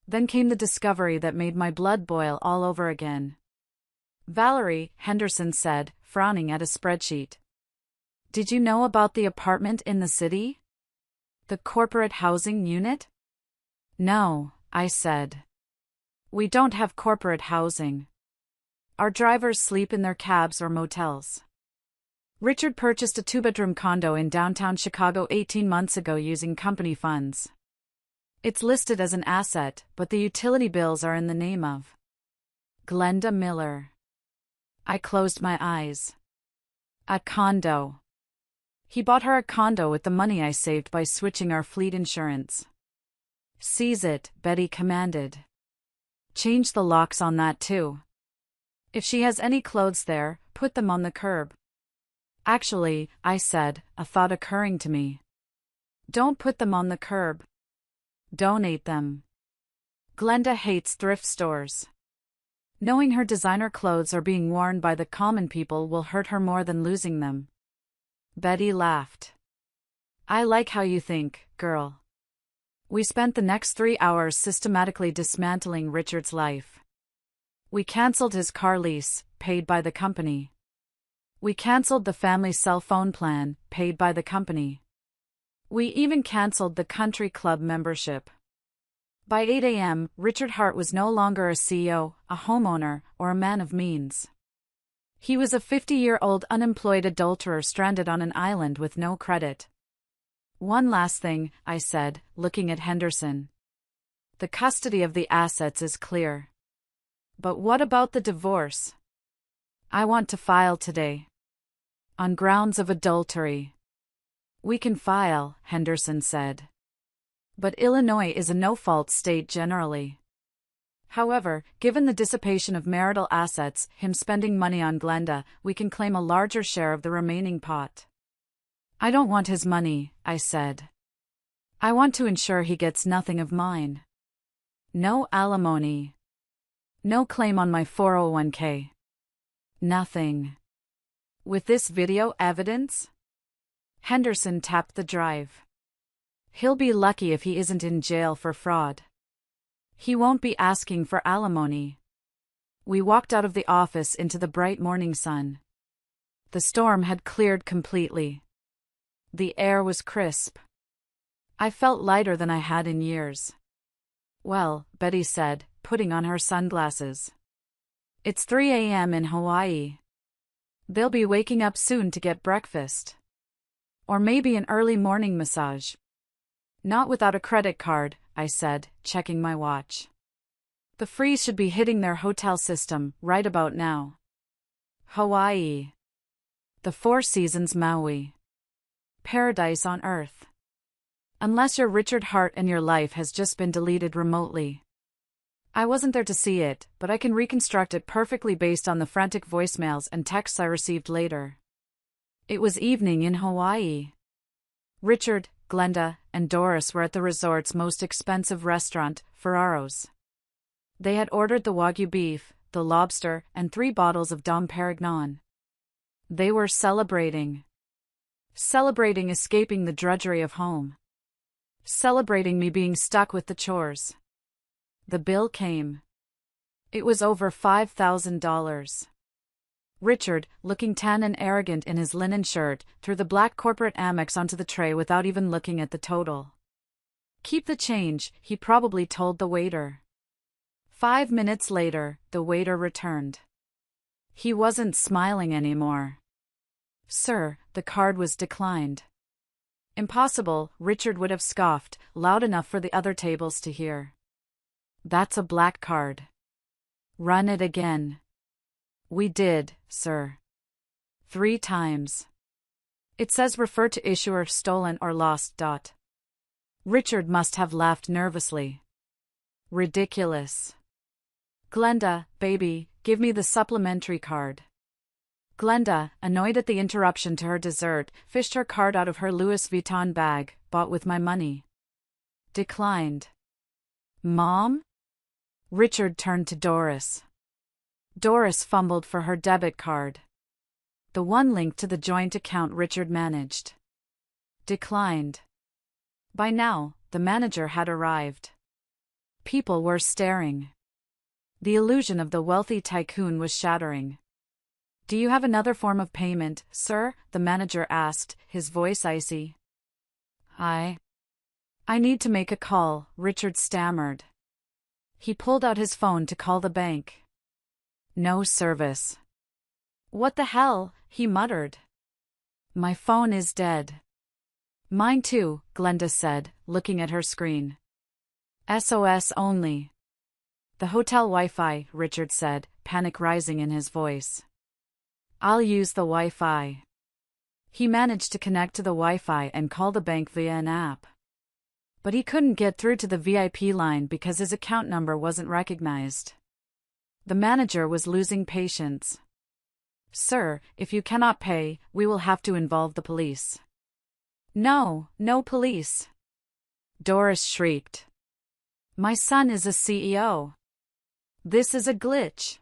Then came the discovery that made my blood boil all over again. Valerie, Henderson said, frowning at a spreadsheet. Did you know about the apartment in the city? The corporate housing unit? No, I said. We don't have corporate housing. Our drivers sleep in their cabs or motels. Richard purchased a 2-bedroom condo in downtown Chicago 18 months ago using company funds. It's listed as an asset, but the utility bills are in the name of Glenda Miller. I closed my eyes. A condo. He bought her a condo with the money I saved by switching our fleet insurance. Seize it, Betty commanded. Change the locks on that too. If she has any clothes there, put them on the curb. Actually, I said, a thought occurring to me. Don't put them on the curb. Donate them. Glenda hates thrift stores. Knowing her designer clothes are being worn by the common people will hurt her more than losing them. Betty laughed. I like how you think, girl. We spent the next 3 hours systematically dismantling Richard's life. We cancelled his car lease, paid by the company. We cancelled the family cell phone plan, paid by the company. We even cancelled the country club membership. By 8 a.m., Richard Hart was no longer a CEO, a homeowner, or a man of means. He was a 50-year-old unemployed adulterer stranded on an island with no credit. One last thing, I said, looking at Henderson. The custody of the assets is clear. But what about the divorce? I want to file today. On grounds of adultery. We can file, Henderson said. But Illinois is a no-fault state generally. However, given the dissipation of marital assets, him spending money on Glenda, we can claim a larger share of the remaining pot. I don't want his money, I said. I want to ensure he gets nothing of mine. No alimony. No claim on my 401k. Nothing. With this video evidence? Henderson tapped the drive. He'll be lucky if he isn't in jail for fraud. He won't be asking for alimony. We walked out of the office into the bright morning sun. The storm had cleared completely. The air was crisp. I felt lighter than I had in years. Well, Betty said, putting on her sunglasses. It's 3 a.m. in Hawaii. They'll be waking up soon to get breakfast. Or maybe an early morning massage. Not without a credit card, I said, checking my watch. The freeze should be hitting their hotel system right about now. Hawaii. The Four Seasons Maui. Paradise on Earth. Unless you're Richard Hart and your life has just been deleted remotely. I wasn't there to see it, but I can reconstruct it perfectly based on the frantic voicemails and texts I received later. It was evening in Hawaii. Richard, Glenda, and Doris were at the resort's most expensive restaurant, Ferraro's. They had ordered the Wagyu beef, the lobster, and 3 bottles of Dom Perignon. They were celebrating. Celebrating escaping the drudgery of home. Celebrating me being stuck with the chores. The bill came. It was over $5,000. Richard, looking tan and arrogant in his linen shirt, threw the black corporate Amex onto the tray without even looking at the total. "Keep the change," he probably told the waiter. 5 minutes later, the waiter returned. He wasn't smiling anymore. "Sir, the card was declined." "Impossible," Richard would have scoffed, loud enough for the other tables to hear. "That's a black card." "Run it again." "We did, sir. 3 times. It says refer to issuer stolen or lost. Richard must have laughed nervously. "Ridiculous. Glenda, baby, give me the supplementary card." Glenda, annoyed at the interruption to her dessert, fished her card out of her Louis Vuitton bag, "Bought with my money." "Declined." "Mom?" Richard turned to Doris. Doris fumbled for her debit card. The one linked to the joint account Richard managed. "Declined." By now, the manager had arrived. People were staring. The illusion of the wealthy tycoon was shattering. "Do you have another form of payment, sir?" the manager asked, his voice icy. I need to make a call," Richard stammered. He pulled out his phone to call the bank. "No service." "What the hell?" he muttered. "My phone is dead." "Mine too," Glenda said, looking at her screen. "SOS only." "The hotel Wi-Fi," Richard said, panic rising in his voice. "I'll use the Wi-Fi." He managed to connect to the Wi-Fi and call the bank via an app. But he couldn't get through to the VIP line because his account number wasn't recognized. The manager was losing patience. "Sir, if you cannot pay, we will have to involve the police." "No, no police!" Doris shrieked. "My son is a CEO. This is a glitch."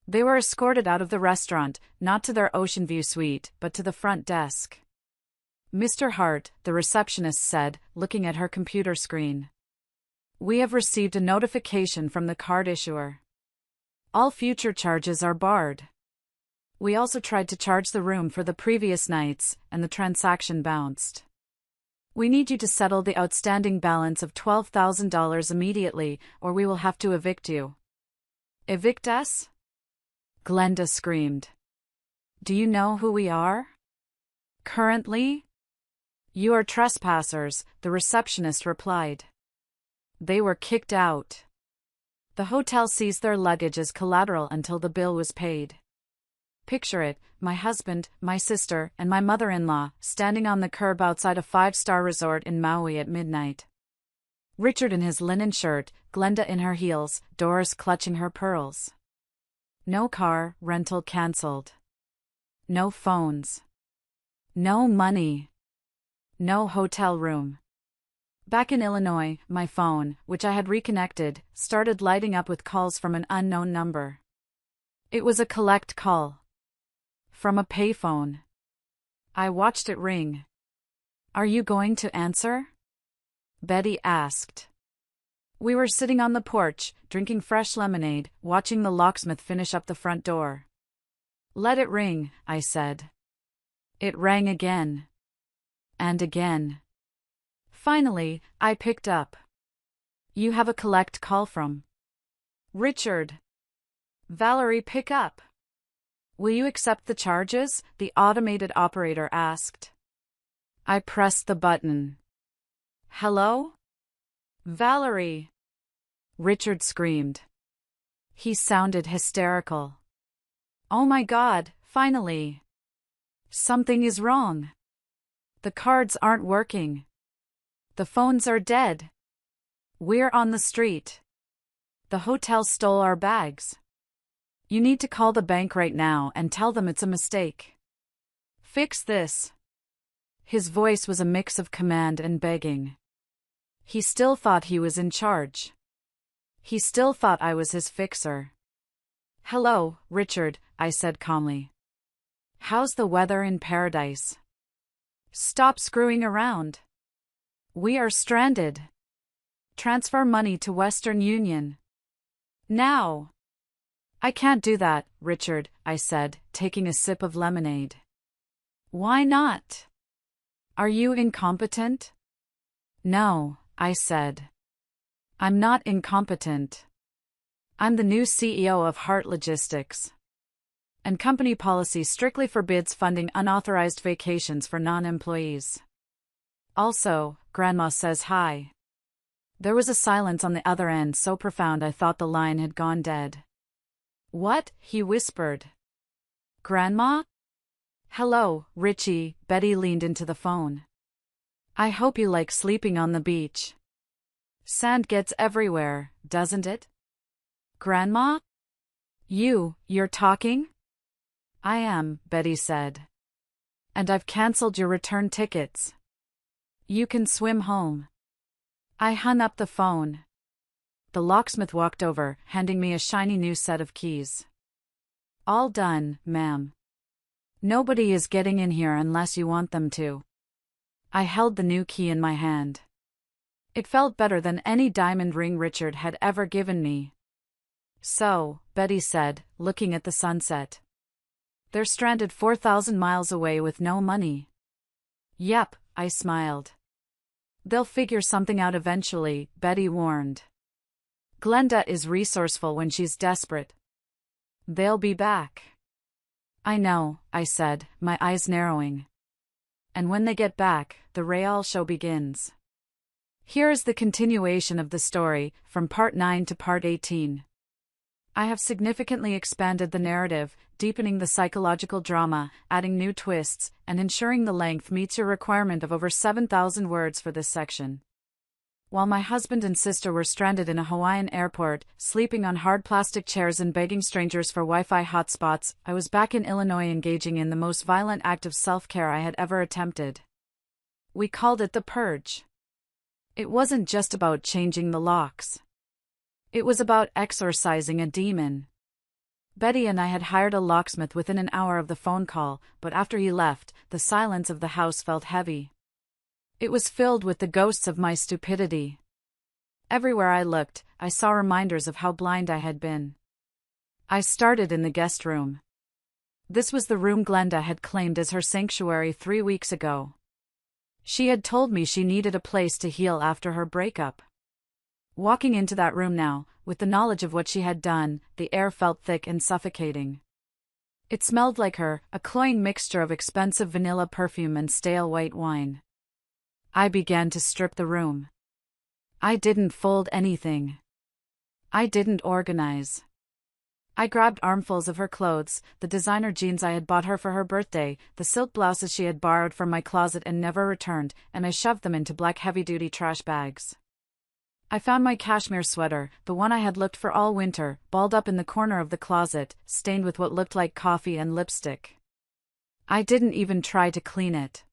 They were escorted out of the restaurant, not to their Ocean View suite, but to the front desk. "Mr. Hart," the receptionist said, looking at her computer screen. "We have received a notification from the card issuer. All future charges are barred. We also tried to charge the room for the previous nights, and the transaction bounced. We need you to settle the outstanding balance of $12,000 immediately, or we will have to evict you." "Evict us?" Glenda screamed. "Do you know who we are?" "Currently?" "You are trespassers," the receptionist replied. They were kicked out. The hotel seized their luggage as collateral until the bill was paid. Picture it, my husband, my sister, and my mother-in-law, standing on the curb outside a 5-star resort in Maui at midnight. Richard in his linen shirt, Glenda in her heels, Doris clutching her pearls. No car rental cancelled. No phones. No money. No hotel room. Back in Illinois, my phone, which I had reconnected, started lighting up with calls from an unknown number. It was a collect call. From a payphone. I watched it ring. "Are you going to answer?" Betty asked. We were sitting on the porch, drinking fresh lemonade, watching the locksmith finish up the front door. "Let it ring," I said. It rang again. And again. Finally, I picked up. "You have a collect call from Richard." "Valerie, pick up." "Will you accept the charges?" the automated operator asked. I pressed the button. "Hello? Valerie!" Richard screamed. He sounded hysterical. Oh my God, finally. Something is wrong. The cards aren't working. The phones are dead. We're on the street. The hotel stole our bags. You need to call the bank right now and tell them it's a mistake. Fix this. His voice was a mix of command and begging. He still thought he was in charge. He still thought I was his fixer. Hello, Richard, I said calmly. How's the weather in paradise? Stop screwing around. We are stranded. Transfer money to Western Union. Now. I can't do that, Richard, I said, taking a sip of lemonade. Why not? Are you incompetent? No, I said. I'm not incompetent. I'm the new CEO of Heart Logistics. And company policy strictly forbids funding unauthorized vacations for non-employees. Also, Grandma says hi. There was a silence on the other end so profound I thought the line had gone dead. What? He whispered. Grandma? Hello, Richie, Betty leaned into the phone. I hope you like sleeping on the beach. Sand gets everywhere, doesn't it? Grandma? You're talking? I am, Betty said. And I've cancelled your return tickets. You can swim home. I hung up the phone. The locksmith walked over, handing me a shiny new set of keys. All done, ma'am. Nobody is getting in here unless you want them to. I held the new key in my hand. It felt better than any diamond ring Richard had ever given me. So, Betty said, looking at the sunset. They're stranded 4,000 miles away with no money. Yep, I smiled. They'll figure something out eventually, Betty warned. Glenda is resourceful when she's desperate. They'll be back. I know, I said, my eyes narrowing. And when they get back, the Real show begins. Here is the continuation of the story, from part 9 to part 18. I have significantly expanded the narrative, deepening the psychological drama, adding new twists, and ensuring the length meets your requirement of over 7,000 words for this section. While my husband and sister were stranded in a Hawaiian airport, sleeping on hard plastic chairs and begging strangers for Wi-Fi hotspots, I was back in Illinois engaging in the most violent act of self-care I had ever attempted. We called it the purge. It wasn't just about changing the locks. It was about exorcising a demon. Betty and I had hired a locksmith within an hour of the phone call, but after he left, the silence of the house felt heavy. It was filled with the ghosts of my stupidity. Everywhere I looked, I saw reminders of how blind I had been. I started in the guest room. This was the room Glenda had claimed as her sanctuary 3 weeks ago. She had told me she needed a place to heal after her breakup. Walking into that room now, with the knowledge of what she had done, the air felt thick and suffocating. It smelled like her, a cloying mixture of expensive vanilla perfume and stale white wine. I began to strip the room. I didn't fold anything. I didn't organize. I grabbed armfuls of her clothes, the designer jeans I had bought her for her birthday, the silk blouses she had borrowed from my closet and never returned, and I shoved them into black heavy-duty trash bags. I found my cashmere sweater, the one I had looked for all winter, balled up in the corner of the closet, stained with what looked like coffee and lipstick. I didn't even try to clean it.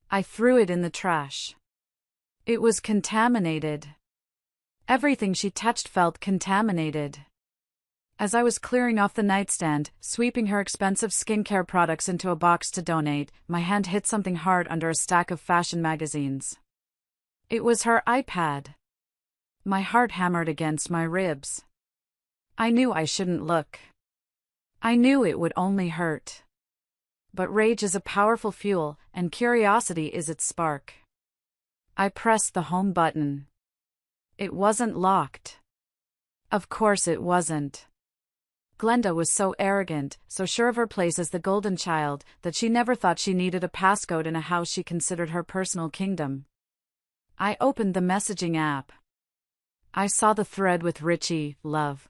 I threw it in the trash. It was contaminated. Everything she touched felt contaminated. As I was clearing off the nightstand, sweeping her expensive skincare products into a box to donate, my hand hit something hard under a stack of fashion magazines. It was her iPad. My heart hammered against my ribs. I knew I shouldn't look. I knew it would only hurt. But rage is a powerful fuel, and curiosity is its spark. I pressed the home button. It wasn't locked. Of course it wasn't. Glenda was so arrogant, so sure of her place as the golden child, that she never thought she needed a passcode in a house she considered her personal kingdom. I opened the messaging app. I saw the thread with Richie, love.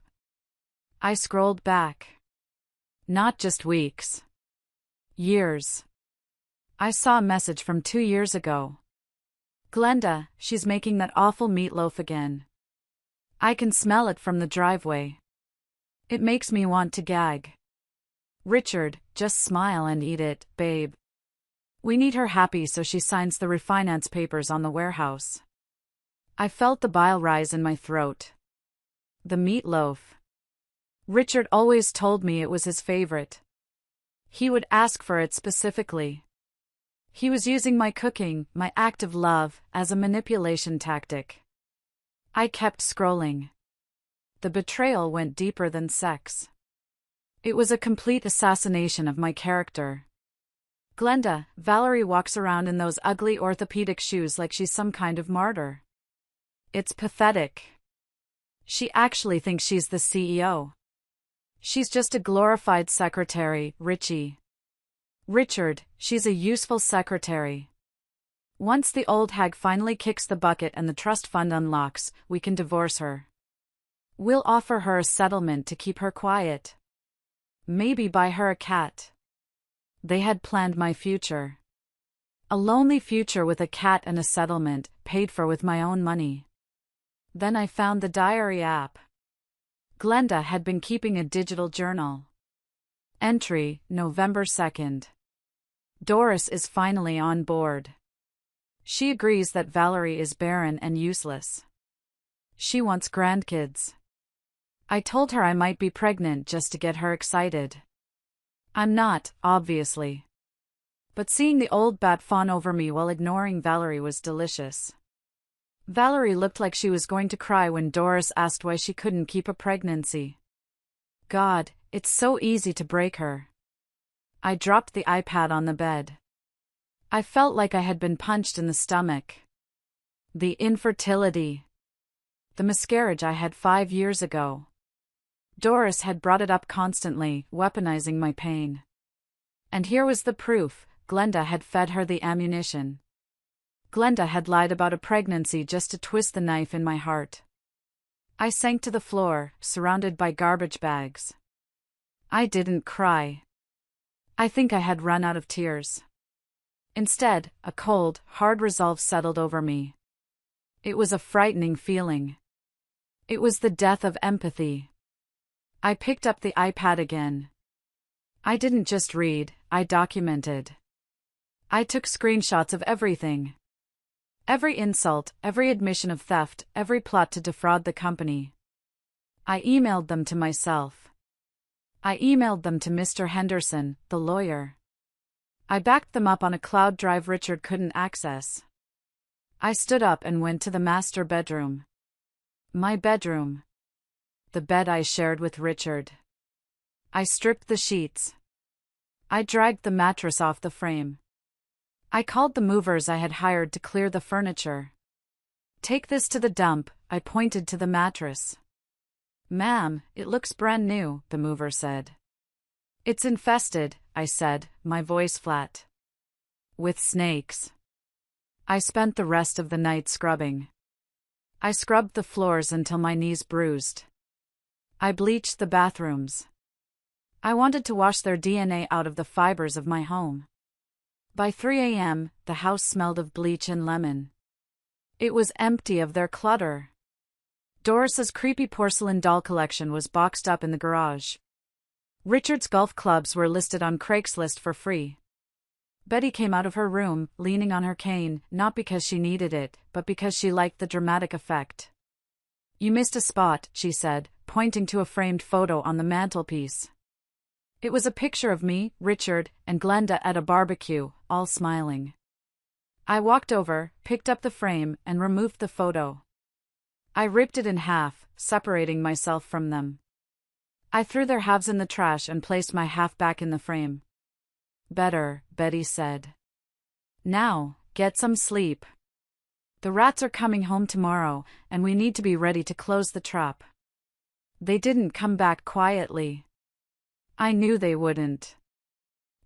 I scrolled back. Not just weeks. Years. I saw a message from 2 years ago. Glenda, she's making that awful meatloaf again. I can smell it from the driveway. It makes me want to gag. Richard, just smile and eat it, babe. We need her happy so she signs the refinance papers on the warehouse. I felt the bile rise in my throat. The meatloaf. Richard always told me it was his favorite. He would ask for it specifically. He was using my cooking, my act of love, as a manipulation tactic. I kept scrolling. The betrayal went deeper than sex. It was a complete assassination of my character. Glenda, Valery walks around in those ugly orthopedic shoes like she's some kind of martyr. It's pathetic. She actually thinks she's the CEO. She's just a glorified secretary, Richie. Richard, she's a useful secretary. Once the old hag finally kicks the bucket and the trust fund unlocks, we can divorce her. We'll offer her a settlement to keep her quiet. Maybe buy her a cat. They had planned my future. A lonely future with a cat and a settlement, paid for with my own money. Then I found the diary app. Glenda had been keeping a digital journal. Entry, November 2nd. Doris is finally on board. She agrees that Valery is barren and useless. She wants grandkids. I told her I might be pregnant just to get her excited. I'm not, obviously. But seeing the old bat fawn over me while ignoring Valery was delicious. Valery looked like she was going to cry when Doris asked why she couldn't keep a pregnancy. God, it's so easy to break her. I dropped the iPad on the bed. I felt like I had been punched in the stomach. The infertility. The miscarriage I had 5 years ago. Doris had brought it up constantly, weaponizing my pain. And here was the proof: Glenda had fed her the ammunition. Glenda had lied about a pregnancy just to twist the knife in my heart. I sank to the floor, surrounded by garbage bags. I didn't cry. I think I had run out of tears. Instead, a cold, hard resolve settled over me. It was a frightening feeling. It was the death of empathy. I picked up the iPad again. I didn't just read, I documented. I took screenshots of everything. Every insult, every admission of theft, every plot to defraud the company. I emailed them to myself. I emailed them to Mr. Henderson, the lawyer. I backed them up on a cloud drive Richard couldn't access. I stood up and went to the master bedroom. My bedroom. The bed I shared with Richard. I stripped the sheets. I dragged the mattress off the frame. I called the movers I had hired to clear the furniture. Take this to the dump, I pointed to the mattress. Ma'am, it looks brand new, the mover said. It's infested, I said, my voice flat. With snakes. I spent the rest of the night scrubbing. I scrubbed the floors until my knees bruised. I bleached the bathrooms. I wanted to wash their DNA out of the fibers of my home. By 3 a.m., the house smelled of bleach and lemon. It was empty of their clutter. Doris's creepy porcelain doll collection was boxed up in the garage. Richard's golf clubs were listed on Craigslist for free. Betty came out of her room, leaning on her cane, not because she needed it, but because she liked the dramatic effect. You missed a spot, she said, pointing to a framed photo on the mantelpiece. It was a picture of me, Richard, and Glenda at a barbecue, all smiling. I walked over, picked up the frame, and removed the photo. I ripped it in half, separating myself from them. I threw their halves in the trash and placed my half back in the frame. Better, Betty said. Now, get some sleep. The rats are coming home tomorrow, and we need to be ready to close the trap. They didn't come back quietly. I knew they wouldn't.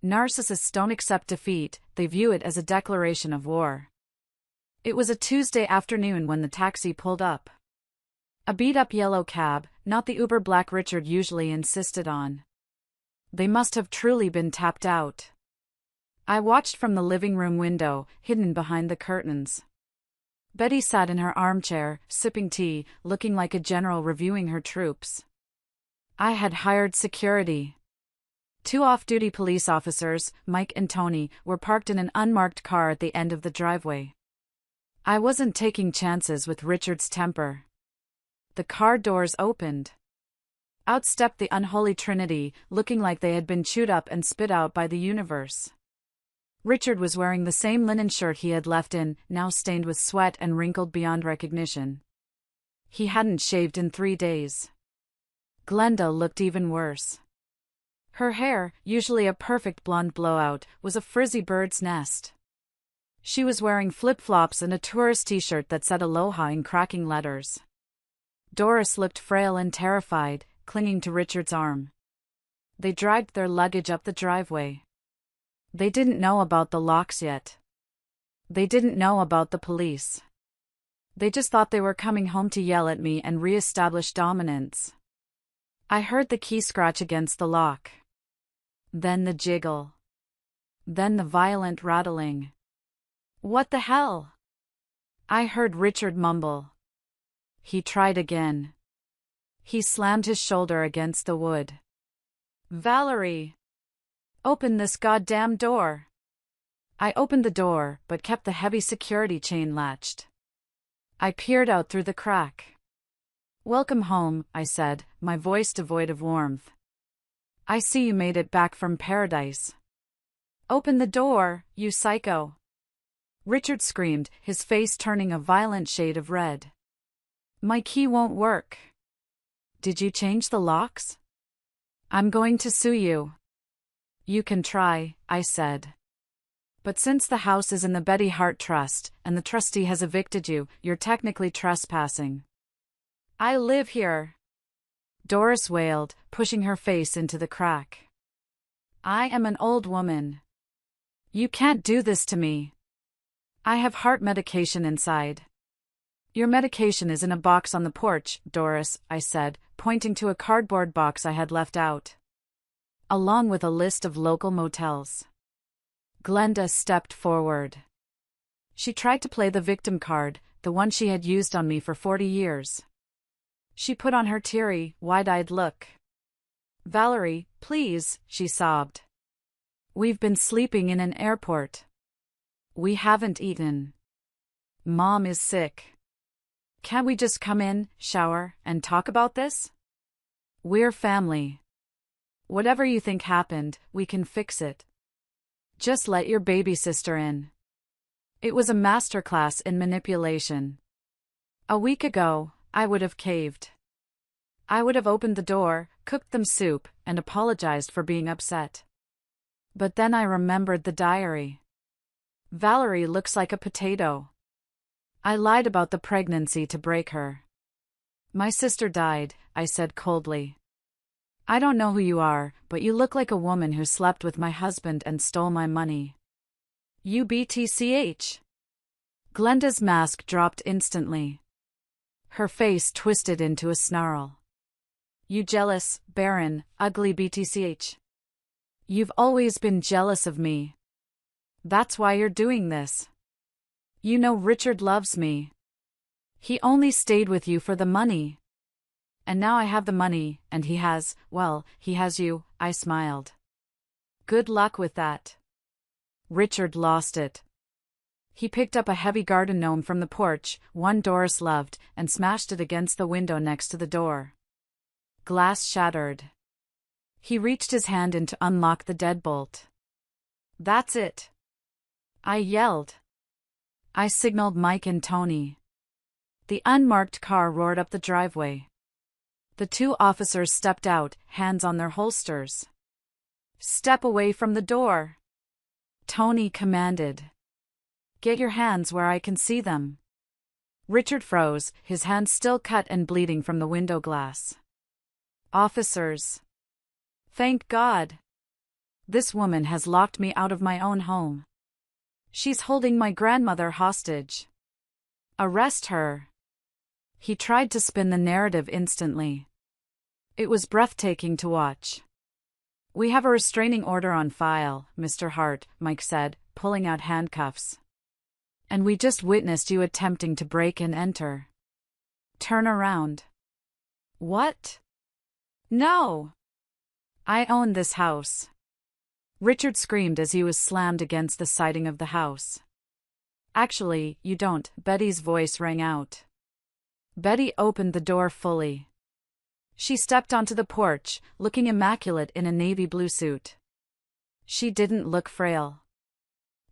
Narcissists don't accept defeat, they view it as a declaration of war. It was a Tuesday afternoon when the taxi pulled up. A beat-up yellow cab, not the uber-black Richard usually insisted on. They must have truly been tapped out. I watched from the living room window, hidden behind the curtains. Betty sat in her armchair, sipping tea, looking like a general reviewing her troops. I had hired security. 2 off-duty police officers, Mike and Tony, were parked in an unmarked car at the end of the driveway. I wasn't taking chances with Richard's temper. The car doors opened. Out stepped the unholy trinity, looking like they had been chewed up and spit out by the universe. Richard was wearing the same linen shirt he had left in, now stained with sweat and wrinkled beyond recognition. He hadn't shaved in 3 days. Glenda looked even worse. Her hair, usually a perfect blonde blowout, was a frizzy bird's nest. She was wearing flip-flops and a tourist t-shirt that said Aloha in cracking letters. Doris looked frail and terrified, clinging to Richard's arm. They dragged their luggage up the driveway. They didn't know about the locks yet. They didn't know about the police. They just thought they were coming home to yell at me and re-establish dominance. I heard the key scratch against the lock. Then the jiggle. Then the violent rattling. What the hell? I heard Richard mumble. He tried again. He slammed his shoulder against the wood. Valerie! Open this goddamn door. I opened the door, but kept the heavy security chain latched. I peered out through the crack. Welcome home, I said, my voice devoid of warmth. I see you made it back from paradise. Open the door, you psycho. Richard screamed, his face turning a violent shade of red. My key won't work. Did you change the locks? I'm going to sue you. You can try, I said. But since the house is in the Betty Hart Trust, and the trustee has evicted you, you're technically trespassing. I live here. Doris wailed, pushing her face into the crack. I am an old woman. You can't do this to me. I have heart medication inside. Your medication is in a box on the porch, Doris, I said, pointing to a cardboard box I had left out. Along with a list of local motels. Glenda stepped forward. She tried to play the victim card, the one she had used on me for 40 years. She put on her teary, wide-eyed look. Valerie, please, she sobbed. We've been sleeping in an airport. We haven't eaten. Mom is sick. Can't we just come in, shower, and talk about this? We're family. Whatever you think happened, we can fix it. Just let your baby sister in. It was a masterclass in manipulation. A week ago, I would have caved. I would have opened the door, cooked them soup, and apologized for being upset. But then I remembered the diary. Valerie looks like a potato. I lied about the pregnancy to break her. My sister died, I said coldly. I don't know who you are, but you look like a woman who slept with my husband and stole my money. You BTCH. Glenda's mask dropped instantly. Her face twisted into a snarl. You jealous, barren, ugly BTCH. You've always been jealous of me. That's why you're doing this. You know Richard loves me. He only stayed with you for the money. And now I have the money, and he has you, I smiled. Good luck with that. Richard lost it. He picked up a heavy garden gnome from the porch, one Doris loved, and smashed it against the window next to the door. Glass shattered. He reached his hand in to unlock the deadbolt. That's it. I yelled. I signaled Mike and Tony. The unmarked car roared up the driveway. The 2 officers stepped out, hands on their holsters. Step away from the door. Tony commanded. Get your hands where I can see them. Richard froze, his hands still cut and bleeding from the window glass. Officers. Thank God. This woman has locked me out of my own home. She's holding my grandmother hostage. Arrest her. He tried to spin the narrative instantly. It was breathtaking to watch. "We have a restraining order on file, Mr. Hart," Mike said, pulling out handcuffs. "And we just witnessed you attempting to break and enter. Turn around." "What?" "No! I own this house." Richard screamed as he was slammed against the siding of the house. "Actually, you don't," Betty's voice rang out. Betty opened the door fully. She stepped onto the porch, looking immaculate in a navy blue suit. She didn't look frail.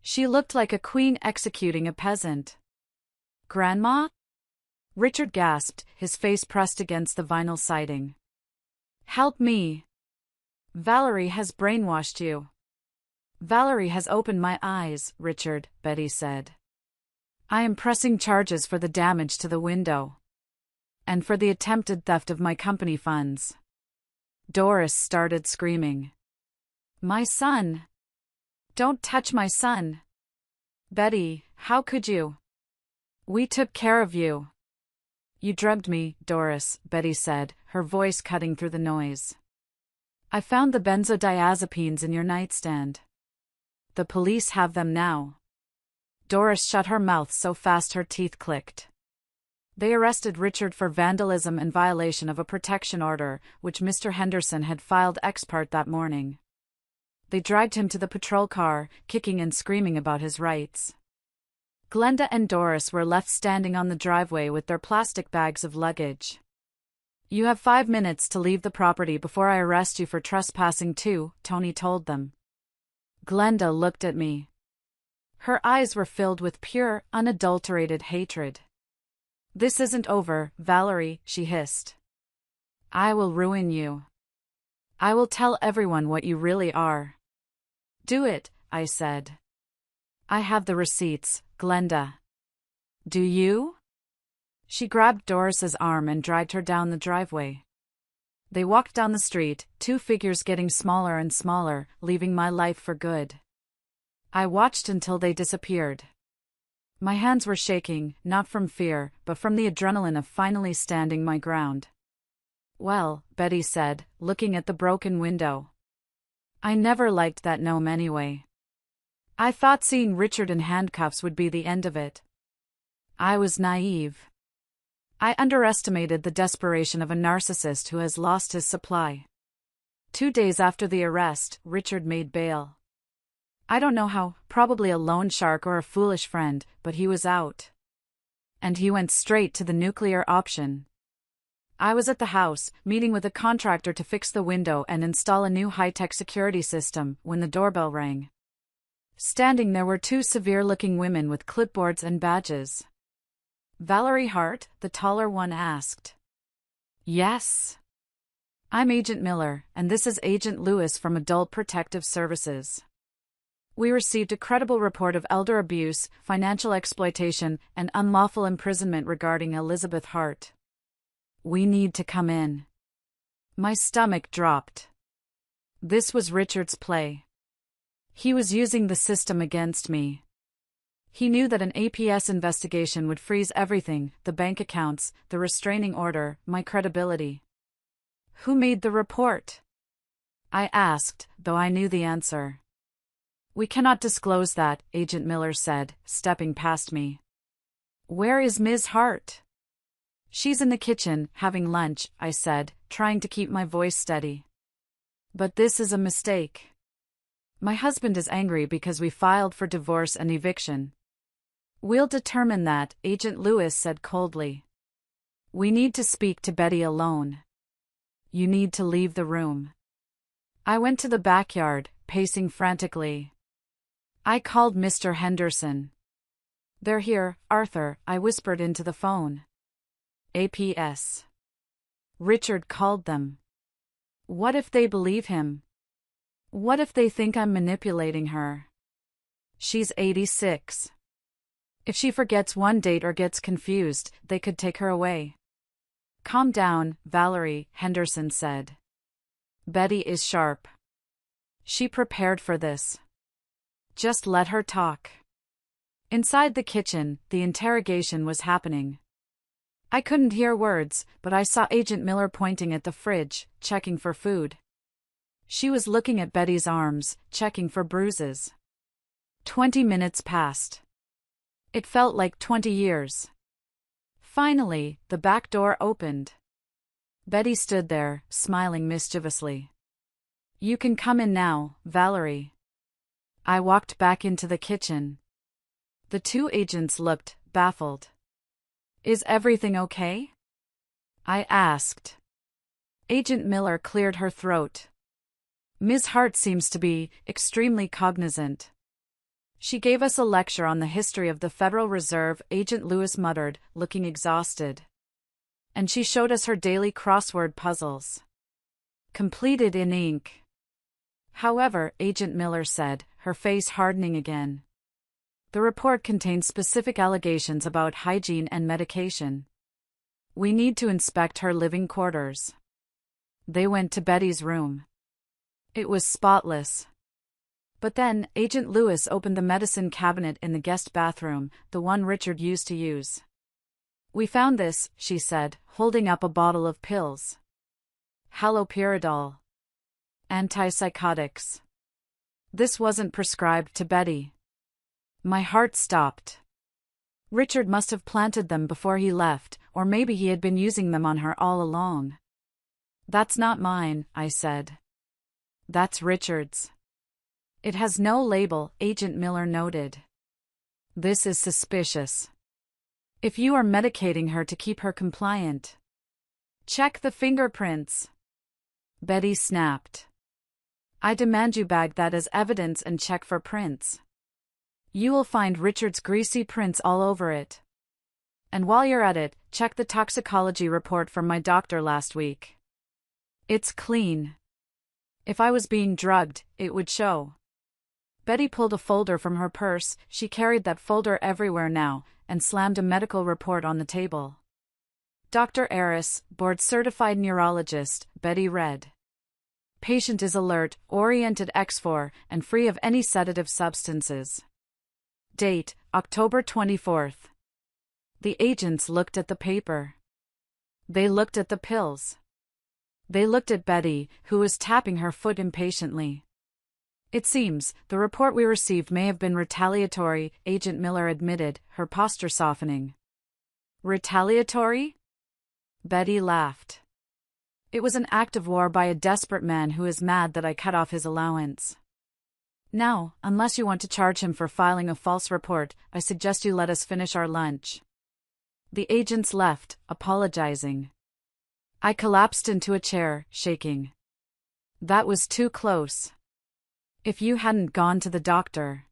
She looked like a queen executing a peasant. "Grandma?" Richard gasped, his face pressed against the vinyl siding. "Help me. Valery has brainwashed you." "Valery has opened my eyes, Richard," Betty said. "I am pressing charges for the damage to the window. And for the attempted theft of my company funds." Doris started screaming. "My son! Don't touch my son! Betty, how could you? We took care of you." "You drugged me, Doris," Betty said, her voice cutting through the noise. "I found the benzodiazepines in your nightstand. The police have them now." Doris shut her mouth so fast her teeth clicked. They arrested Richard for vandalism and violation of a protection order, which Mr. Henderson had filed ex parte that morning. They dragged him to the patrol car, kicking and screaming about his rights. Glenda and Doris were left standing on the driveway with their plastic bags of luggage. "You have 5 minutes to leave the property before I arrest you for trespassing too," Tony told them. Glenda looked at me. Her eyes were filled with pure, unadulterated hatred. "This isn't over, Valery," she hissed. "I will ruin you. I will tell everyone what you really are." "Do it," I said. "I have the receipts, Glenda." "Do you?" She grabbed Doris's arm and dragged her down the driveway. They walked down the street, two figures getting smaller and smaller, leaving my life for good. I watched until they disappeared. My hands were shaking, not from fear, but from the adrenaline of finally standing my ground. "Well," Betty said, looking at the broken window. "I never liked that gnome anyway. I thought seeing Richard in handcuffs would be the end of it. I was naive. I underestimated the desperation of a narcissist who has lost his supply." 2 days after the arrest, Richard made bail. I don't know how, probably a loan shark or a foolish friend, but he was out. And he went straight to the nuclear option. I was at the house, meeting with a contractor to fix the window and install a new high-tech security system, when the doorbell rang. Standing there were 2 severe-looking women with clipboards and badges. "Valery Hart?" the taller one asked. "Yes. I'm Agent Miller, and this is Agent Lewis from Adult Protective Services. We received a credible report of elder abuse, financial exploitation, and unlawful imprisonment regarding Elizabeth Hart. We need to come in." My stomach dropped. This was Richard's play. He was using the system against me. He knew that an APS investigation would freeze everything, the bank accounts, the restraining order, my credibility. "Who made the report?" I asked, though I knew the answer. "We cannot disclose that," Agent Miller said, stepping past me. "Where is Ms. Hart?" "She's in the kitchen, having lunch," I said, trying to keep my voice steady. "But this is a mistake. My husband is angry because we filed for divorce and eviction." "We'll determine that," Agent Lewis said coldly. "We need to speak to Betty alone. You need to leave the room." I went to the backyard, pacing frantically. I called Mr. Henderson. "They're here, Arthur," I whispered into the phone. "APS." Richard called them. What if they believe him? What if they think I'm manipulating her? She's 86. If she forgets one date or gets confused, they could take her away. "Calm down, Valery," Henderson said. "Betty is sharp. She prepared for this. Just let her talk." Inside the kitchen, the interrogation was happening. I couldn't hear words, but I saw Agent Miller pointing at the fridge, checking for food. She was looking at Betty's arms, checking for bruises. 20 minutes passed. It felt like 20 years. Finally, the back door opened. Betty stood there, smiling mischievously. "You can come in now, Valery." I walked back into the kitchen. The two agents looked baffled. "Is everything okay?" I asked. Agent Miller cleared her throat. "Ms. Hart seems to be extremely cognizant." She gave us a lecture on the history of the Federal Reserve, Agent Lewis muttered, looking exhausted. And she showed us her daily crossword puzzles. Completed in ink. However, Agent Miller said, her face hardening again. The report contains specific allegations about hygiene and medication. We need to inspect her living quarters. They went to Betty's room. It was spotless. But then, Agent Lewis opened the medicine cabinet in the guest bathroom, the one Richard used to use. "We found this," she said, holding up a bottle of pills. Haloperidol. Antipsychotics. This wasn't prescribed to Betty. My heart stopped. Richard must have planted them before he left, or maybe he had been using them on her all along. "That's not mine," I said. "That's Richard's." "It has no label," Agent Miller noted. "This is suspicious. If you are medicating her to keep her compliant, check the fingerprints." Betty snapped. "I demand you bag that as evidence and check for prints. You will find Richard's greasy prints all over it. And while you're at it, check the toxicology report from my doctor last week. It's clean. If I was being drugged, it would show." Betty pulled a folder from her purse, she carried that folder everywhere now, and slammed a medical report on the table. "Dr. Aris, board-certified neurologist," Betty read. "Patient is alert, oriented X4, and free of any sedative substances. Date, October 24th. The agents looked at the paper. They looked at the pills. They looked at Betty, who was tapping her foot impatiently. "It seems, the report we received may have been retaliatory," Agent Miller admitted, her posture softening. "Retaliatory?" Betty laughed. "It was an act of war by a desperate man who is mad that I cut off his allowance. Now, unless you want to charge him for filing a false report, I suggest you let us finish our lunch." The agents left, apologizing. I collapsed into a chair, shaking. That was too close. If you hadn't gone to the doctor.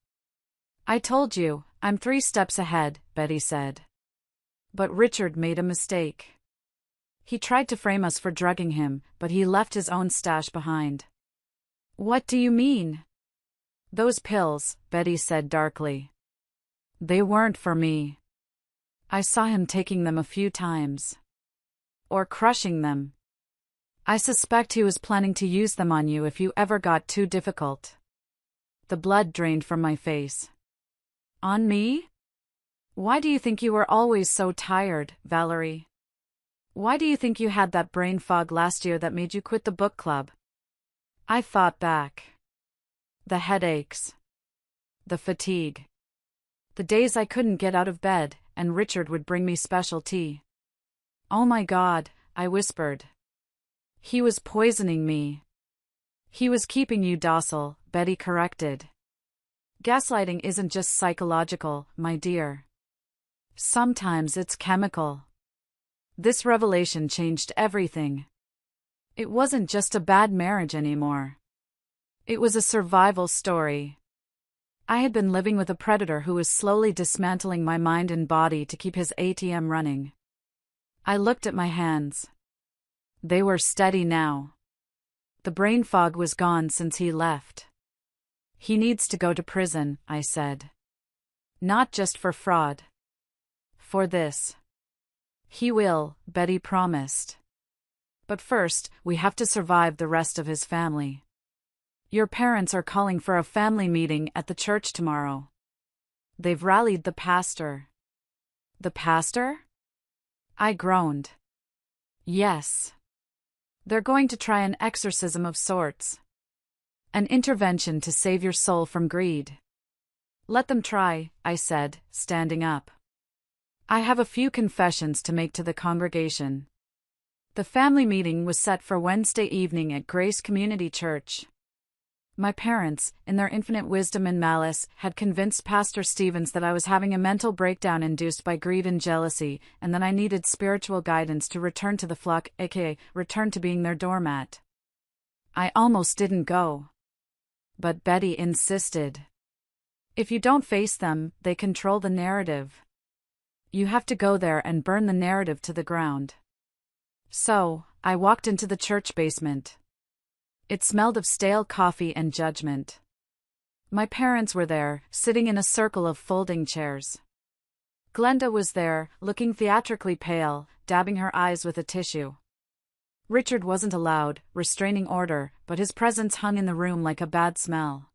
"I told you, I'm 3 steps ahead," Betty said. "But Richard made a mistake. He tried to frame us for drugging him, but he left his own stash behind." "What do you mean?" "Those pills," Betty said darkly. "They weren't for me. I saw him taking them a few times. Or crushing them. I suspect he was planning to use them on you if you ever got too difficult." The blood drained from my face. "On me? Why do you think you were always so tired, Valery? Why do you think you had that brain fog last year that made you quit the book club?" I thought back. The headaches. The fatigue. The days I couldn't get out of bed, and Richard would bring me special tea. "Oh my God," I whispered. "He was poisoning me." "He was keeping you docile," Betty corrected. "Gaslighting isn't just psychological, my dear. Sometimes it's chemical." This revelation changed everything. It wasn't just a bad marriage anymore. It was a survival story. I had been living with a predator who was slowly dismantling my mind and body to keep his ATM running. I looked at my hands. They were steady now. The brain fog was gone since he left. "He needs to go to prison," I said. "Not just for fraud. For this." "He will," Betty promised. "But first, we have to survive the rest of his family. Your parents are calling for a family meeting at the church tomorrow. They've rallied the pastor." "The pastor?" I groaned. Yes. They're going to try an exorcism of sorts. An intervention to save your soul from greed. Let them try, I said, standing up. I have a few confessions to make to the congregation. The family meeting was set for Wednesday evening at Grace Community Church. My parents, in their infinite wisdom and malice, had convinced Pastor Stevens that I was having a mental breakdown induced by greed and jealousy, and that I needed spiritual guidance to return to the flock, aka, return to being their doormat. I almost didn't go. But Betty insisted. If you don't face them, they control the narrative. You have to go there and burn the narrative to the ground. So, I walked into the church basement. It smelled of stale coffee and judgment. My parents were there, sitting in a circle of folding chairs. Glenda was there, looking theatrically pale, dabbing her eyes with a tissue. Richard wasn't allowed, restraining order, but his presence hung in the room like a bad smell.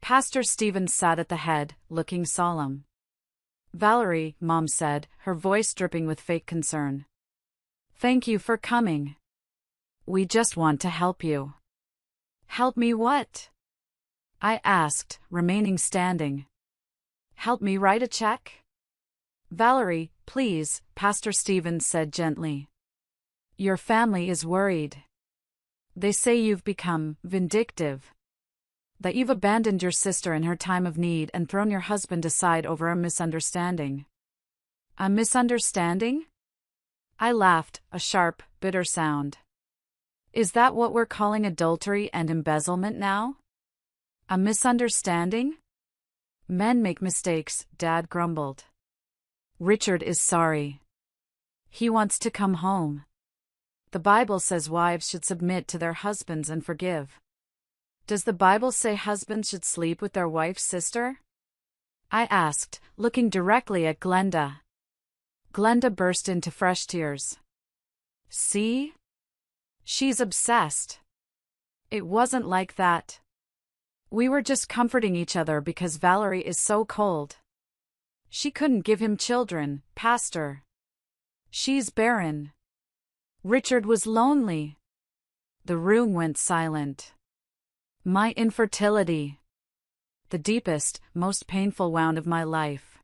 Pastor Stevens sat at the head, looking solemn. Valerie, Mom said, her voice dripping with fake concern. Thank you for coming. We just want to help you. Help me what? I asked, remaining standing. Help me write a check? Valerie, please, Pastor Stevens said gently. Your family is worried. They say you've become vindictive. That you've abandoned your sister in her time of need and thrown your husband aside over a misunderstanding. A misunderstanding? I laughed, a sharp, bitter sound. Is that what we're calling adultery and embezzlement now? A misunderstanding? Men make mistakes, Dad grumbled. Richard is sorry. He wants to come home. The Bible says wives should submit to their husbands and forgive. Does the Bible say husbands should sleep with their wife's sister? I asked, looking directly at Glenda. Glenda burst into fresh tears. See? She's obsessed. It wasn't like that. We were just comforting each other because Valerie is so cold. She couldn't give him children, Pastor. She's barren. Richard was lonely. The room went silent. My infertility. The deepest, most painful wound of my life.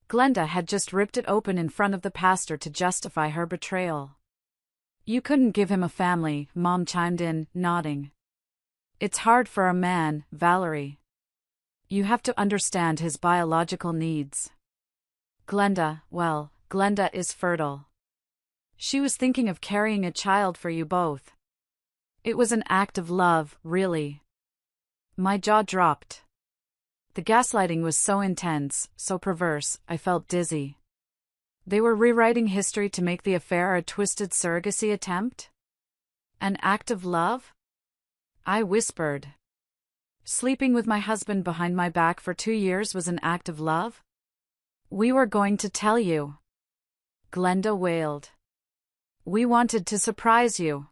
Glenda had just ripped it open in front of the pastor to justify her betrayal. You couldn't give him a family, Mom chimed in, nodding. It's hard for a man, Valerie. You have to understand his biological needs. Glenda is fertile. She was thinking of carrying a child for you both. It was an act of love, really. My jaw dropped. The gaslighting was so intense, so perverse, I felt dizzy. They were rewriting history to make the affair a twisted surrogacy attempt? An act of love? I whispered. Sleeping with my husband behind my back for 2 years was an act of love? We were going to tell you. Glenda wailed. We wanted to surprise you.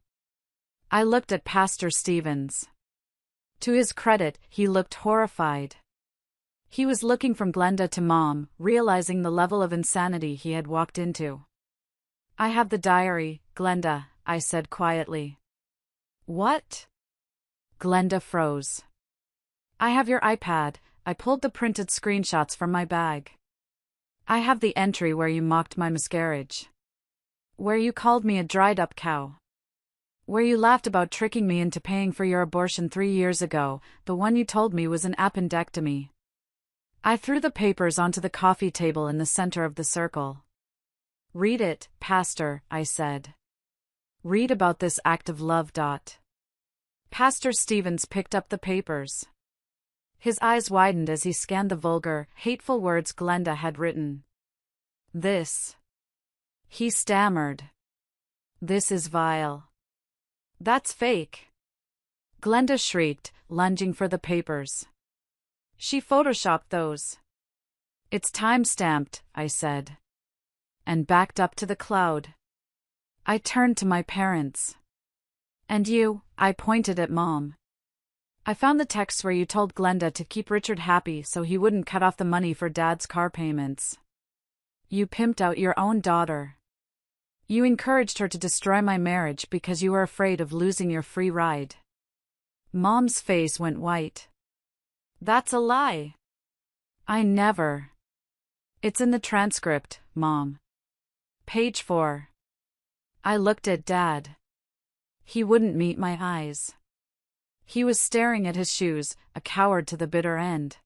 I looked at Pastor Stevens. To his credit, he looked horrified. He was looking from Glenda to Mom, realizing the level of insanity he had walked into. I have the diary, Glenda, I said quietly. What? Glenda froze. I have your iPad, I pulled the printed screenshots from my bag. I have the entry where you mocked my miscarriage. Where you called me a dried-up cow. Where you laughed about tricking me into paying for your abortion 3 years ago, the one you told me was an appendectomy. I threw the papers onto the coffee table in the center of the circle. Read it, Pastor, I said. Read about this act of love. Pastor Stevens picked up the papers. His eyes widened as he scanned the vulgar, hateful words Glenda had written. This. He stammered. This is vile. That's fake. Glenda shrieked, lunging for the papers. She photoshopped those. It's time-stamped, I said. And backed up to the cloud. I turned to my parents. And you, I pointed at Mom. I found the text where you told Glenda to keep Richard happy so he wouldn't cut off the money for Dad's car payments. You pimped out your own daughter. You encouraged her to destroy my marriage because you were afraid of losing your free ride. Mom's face went white. That's a lie. I never. It's in the transcript, Mom. Page 4. I looked at Dad. He wouldn't meet my eyes. He was staring at his shoes, a coward to the bitter end.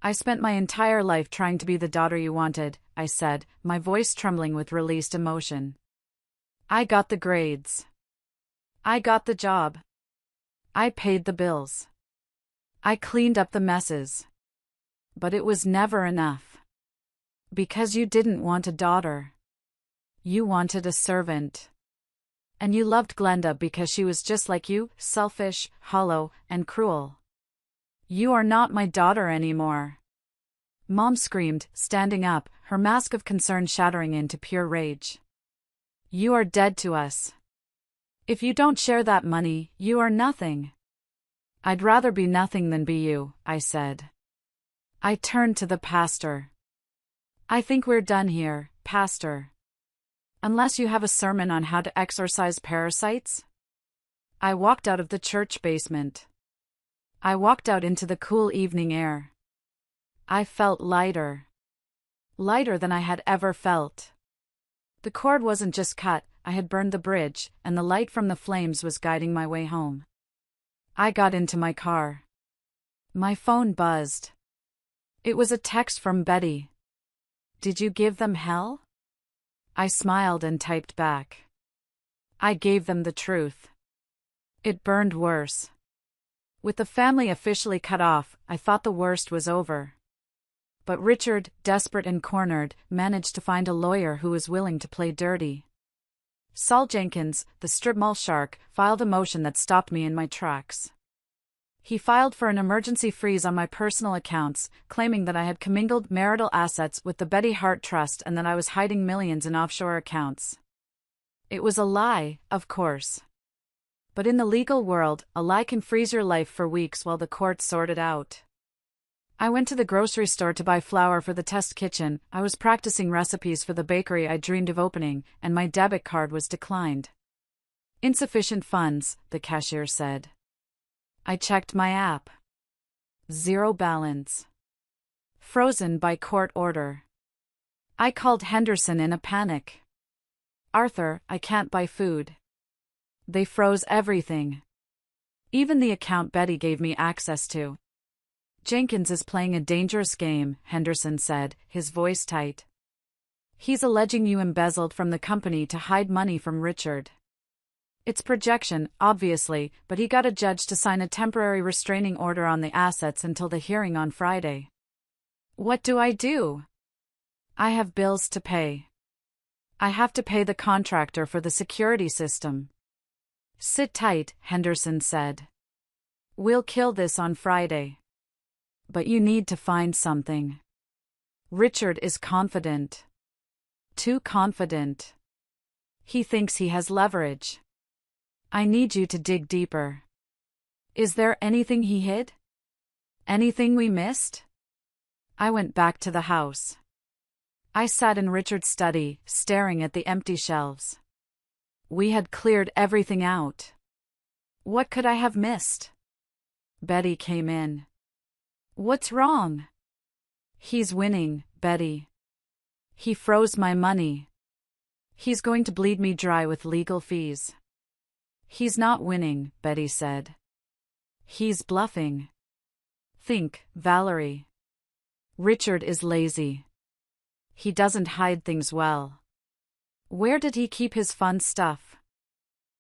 I spent my entire life trying to be the daughter you wanted, I said, my voice trembling with released emotion. I got the grades. I got the job. I paid the bills. I cleaned up the messes. But it was never enough. Because you didn't want a daughter. You wanted a servant. And you loved Glenda because she was just like you, selfish, hollow, and cruel. You are not my daughter anymore. Mom screamed, standing up, her mask of concern shattering into pure rage. You are dead to us. If you don't share that money, you are nothing. I'd rather be nothing than be you, I said. I turned to the pastor. I think we're done here, Pastor. Unless you have a sermon on how to exorcise parasites? I walked out of the church basement. I walked out into the cool evening air. I felt lighter. Lighter than I had ever felt. The cord wasn't just cut, I had burned the bridge, and the light from the flames was guiding my way home. I got into my car. My phone buzzed. It was a text from Betty. Did you give them hell? I smiled and typed back. I gave them the truth. It burned worse. With the family officially cut off, I thought the worst was over. But Richard, desperate and cornered, managed to find a lawyer who was willing to play dirty. Saul Jenkins, the strip mall shark, filed a motion that stopped me in my tracks. He filed for an emergency freeze on my personal accounts, claiming that I had commingled marital assets with the Betty Hart Trust and that I was hiding millions in offshore accounts. It was a lie, of course. But in the legal world, a lie can freeze your life for weeks while the courts sort it out. I went to the grocery store to buy flour for the test kitchen. I was practicing recipes for the bakery I dreamed of opening, and my debit card was declined. Insufficient funds, the cashier said. I checked my app. Zero balance. Frozen by court order. I called Henderson in a panic. Arthur, I can't buy food. They froze everything. Even the account Betty gave me access to. Jenkins is playing a dangerous game, Henderson said, his voice tight. He's alleging you embezzled from the company to hide money from Richard. It's projection, obviously, but he got a judge to sign a temporary restraining order on the assets until the hearing on Friday. What do I do? I have bills to pay. I have to pay the contractor for the security system. Sit tight, Henderson said. We'll kill this on Friday. But you need to find something. Richard is confident. Too confident. He thinks he has leverage. I need you to dig deeper. Is there anything he hid? Anything we missed? I went back to the house. I sat in Richard's study, staring at the empty shelves. We had cleared everything out. What could I have missed? Betty came in. What's wrong? He's winning, Betty. He froze my money. He's going to bleed me dry with legal fees. He's not winning, Betty said. He's bluffing. Think, Valerie. Richard is lazy. He doesn't hide things well. Where did he keep his fun stuff?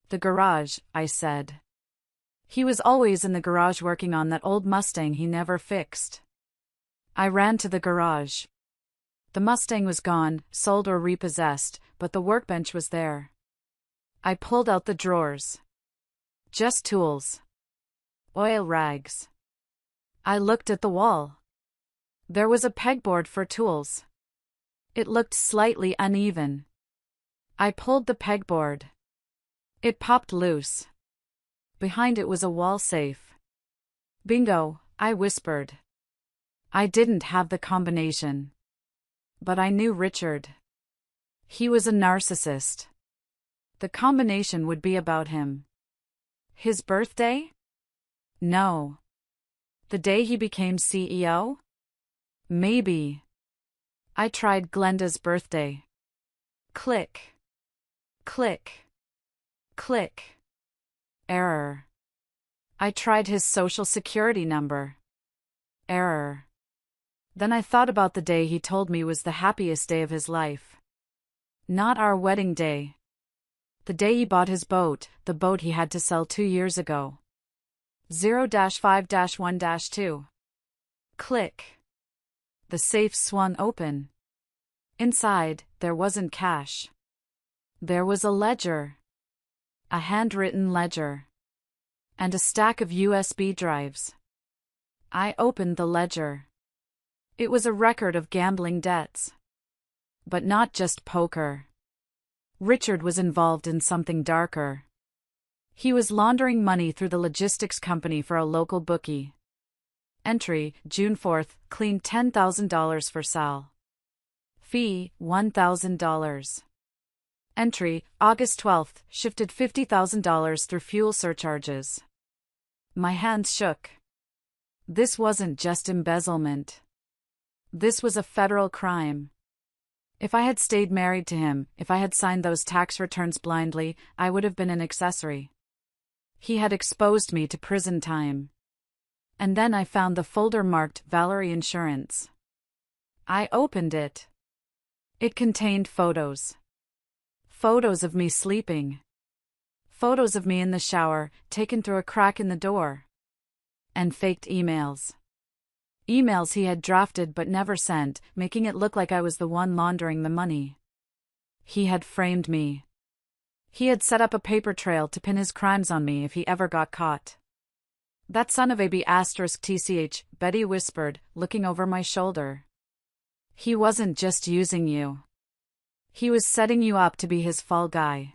The garage, I said. He was always in the garage working on that old Mustang he never fixed. I ran to the garage. The Mustang was gone, sold or repossessed, but the workbench was there. I pulled out the drawers. Just tools. Oil rags. I looked at the wall. There was a pegboard for tools. It looked slightly uneven. I pulled the pegboard. It popped loose. Behind it was a wall safe. Bingo, I whispered. I didn't have the combination. But I knew Richard. He was a narcissist. The combination would be about him. His birthday? No. The day he became CEO? Maybe. I tried Glenda's birthday. Click. Click. Click. Error. I tried his social security number. Error. Then I thought about the day he told me was the happiest day of his life. Not our wedding day. The day he bought his boat, the boat he had to sell 2 years ago. 0-5-1-2. Click. The safe swung open. Inside, there wasn't cash. There was a ledger. A handwritten ledger. And a stack of USB drives. I opened the ledger. It was a record of gambling debts. But not just poker. Richard was involved in something darker. He was laundering money through the logistics company for a local bookie. Entry, June 4th, cleaned $10,000 for Sal. Fee, $1,000. Entry, August 12th, shifted $50,000 through fuel surcharges. My hands shook. This wasn't just embezzlement. This was a federal crime. If I had stayed married to him, if I had signed those tax returns blindly, I would have been an accessory. He had exposed me to prison time. And then I found the folder marked Valery Insurance. I opened it. It contained photos. Photos of me sleeping. Photos of me in the shower, taken through a crack in the door. And faked emails. Emails he had drafted but never sent, making it look like I was the one laundering the money. He had framed me. He had set up a paper trail to pin his crimes on me if he ever got caught. That son of a b***tch, Betty whispered, looking over my shoulder. He wasn't just using you. He was setting you up to be his fall guy.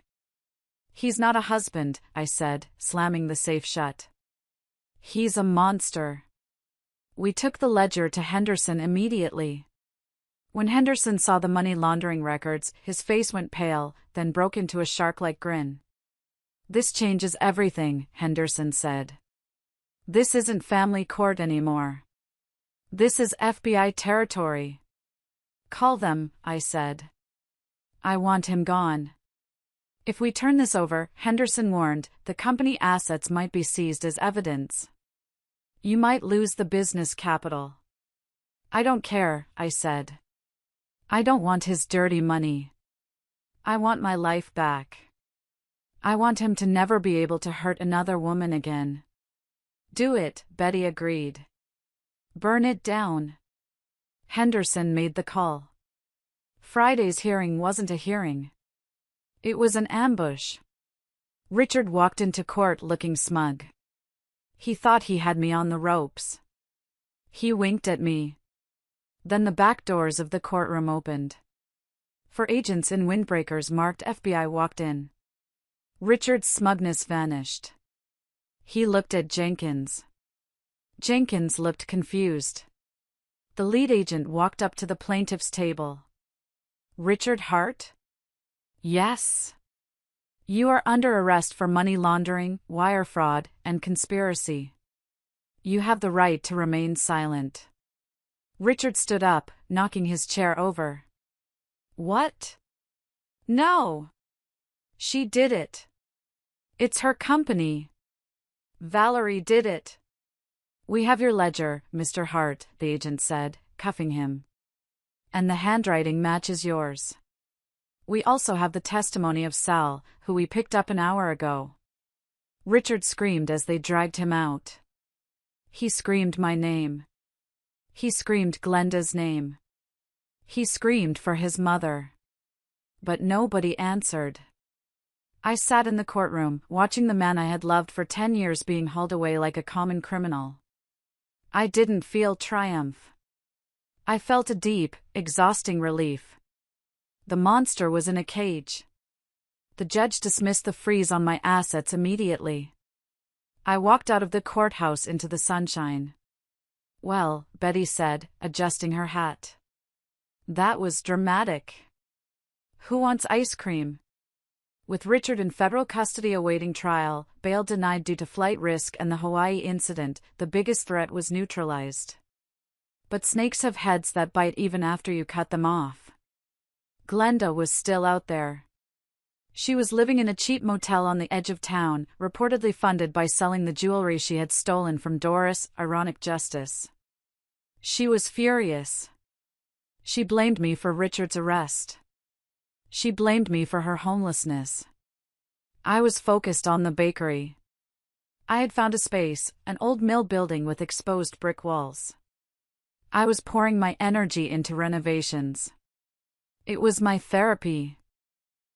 He's not a husband, I said, slamming the safe shut. He's a monster. We took the ledger to Henderson immediately. When Henderson saw the money laundering records, his face went pale, then broke into a shark-like grin. This changes everything, Henderson said. This isn't family court anymore. This is FBI territory. Call them, I said. I want him gone. If we turn this over, Henderson warned, the company assets might be seized as evidence. You might lose the business capital. I don't care, I said. I don't want his dirty money. I want my life back. I want him to never be able to hurt another woman again. Do it, Betty agreed. Burn it down. Henderson made the call. Friday's hearing wasn't a hearing. It was an ambush. Richard walked into court looking smug. He thought he had me on the ropes. He winked at me. Then the back doors of the courtroom opened. 4 agents in windbreakers marked FBI walked in. Richard's smugness vanished. He looked at Jenkins. Jenkins looked confused. The lead agent walked up to the plaintiff's table. Richard Hart? Yes. You are under arrest for money laundering, wire fraud, and conspiracy. You have the right to remain silent. Richard stood up, knocking his chair over. What? No. She did it. It's her company. Valery did it. We have your ledger, Mr. Hart, the agent said, cuffing him. And the handwriting matches yours. We also have the testimony of Sal, who we picked up an hour ago. Richard screamed as they dragged him out. He screamed my name. He screamed Glenda's name. He screamed for his mother. But nobody answered. I sat in the courtroom, watching the man I had loved for 10 years being hauled away like a common criminal. I didn't feel triumph. I felt a deep, exhausting relief. The monster was in a cage. The judge dismissed the freeze on my assets immediately. I walked out of the courthouse into the sunshine. Well, Betty said, adjusting her hat. That was dramatic. Who wants ice cream? With Richard in federal custody awaiting trial, bail denied due to flight risk and the Hawaii incident, the biggest threat was neutralized. But snakes have heads that bite even after you cut them off. Glenda was still out there. She was living in a cheap motel on the edge of town, reportedly funded by selling the jewelry she had stolen from Doris, ironic justice. She was furious. She blamed me for Richard's arrest. She blamed me for her homelessness. I was focused on the bakery. I had found a space, an old mill building with exposed brick walls. I was pouring my energy into renovations. It was my therapy.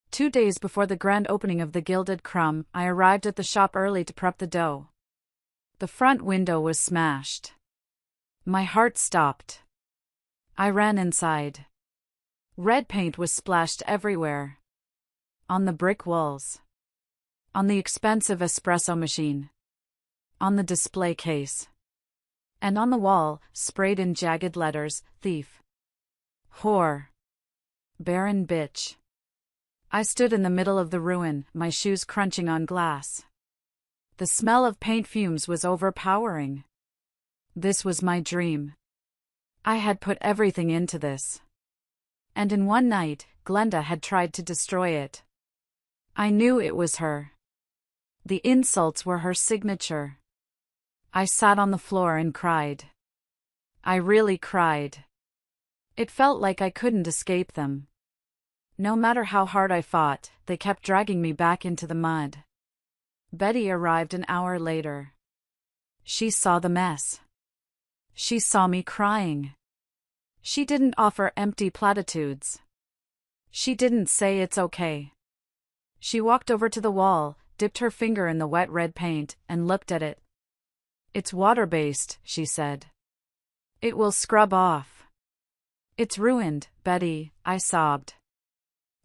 2 days before the grand opening of the Gilded Crumb, I arrived at the shop early to prep the dough. The front window was smashed. My heart stopped. I ran inside. Red paint was splashed everywhere. On the brick walls. On the expensive espresso machine. On the display case. And on the wall, sprayed in jagged letters, thief. Whore. Barren bitch. I stood in the middle of the ruin, my shoes crunching on glass. The smell of paint fumes was overpowering. This was my dream. I had put everything into this. And in one night, Glenda had tried to destroy it. I knew it was her. The insults were her signature. I sat on the floor and cried. I really cried. It felt like I couldn't escape them. No matter how hard I fought, they kept dragging me back into the mud. Betty arrived an hour later. She saw the mess. She saw me crying. She didn't offer empty platitudes. She didn't say it's okay. She walked over to the wall, dipped her finger in the wet red paint, and looked at it. It's water-based, she said. It will scrub off. It's ruined, Betty, I sobbed.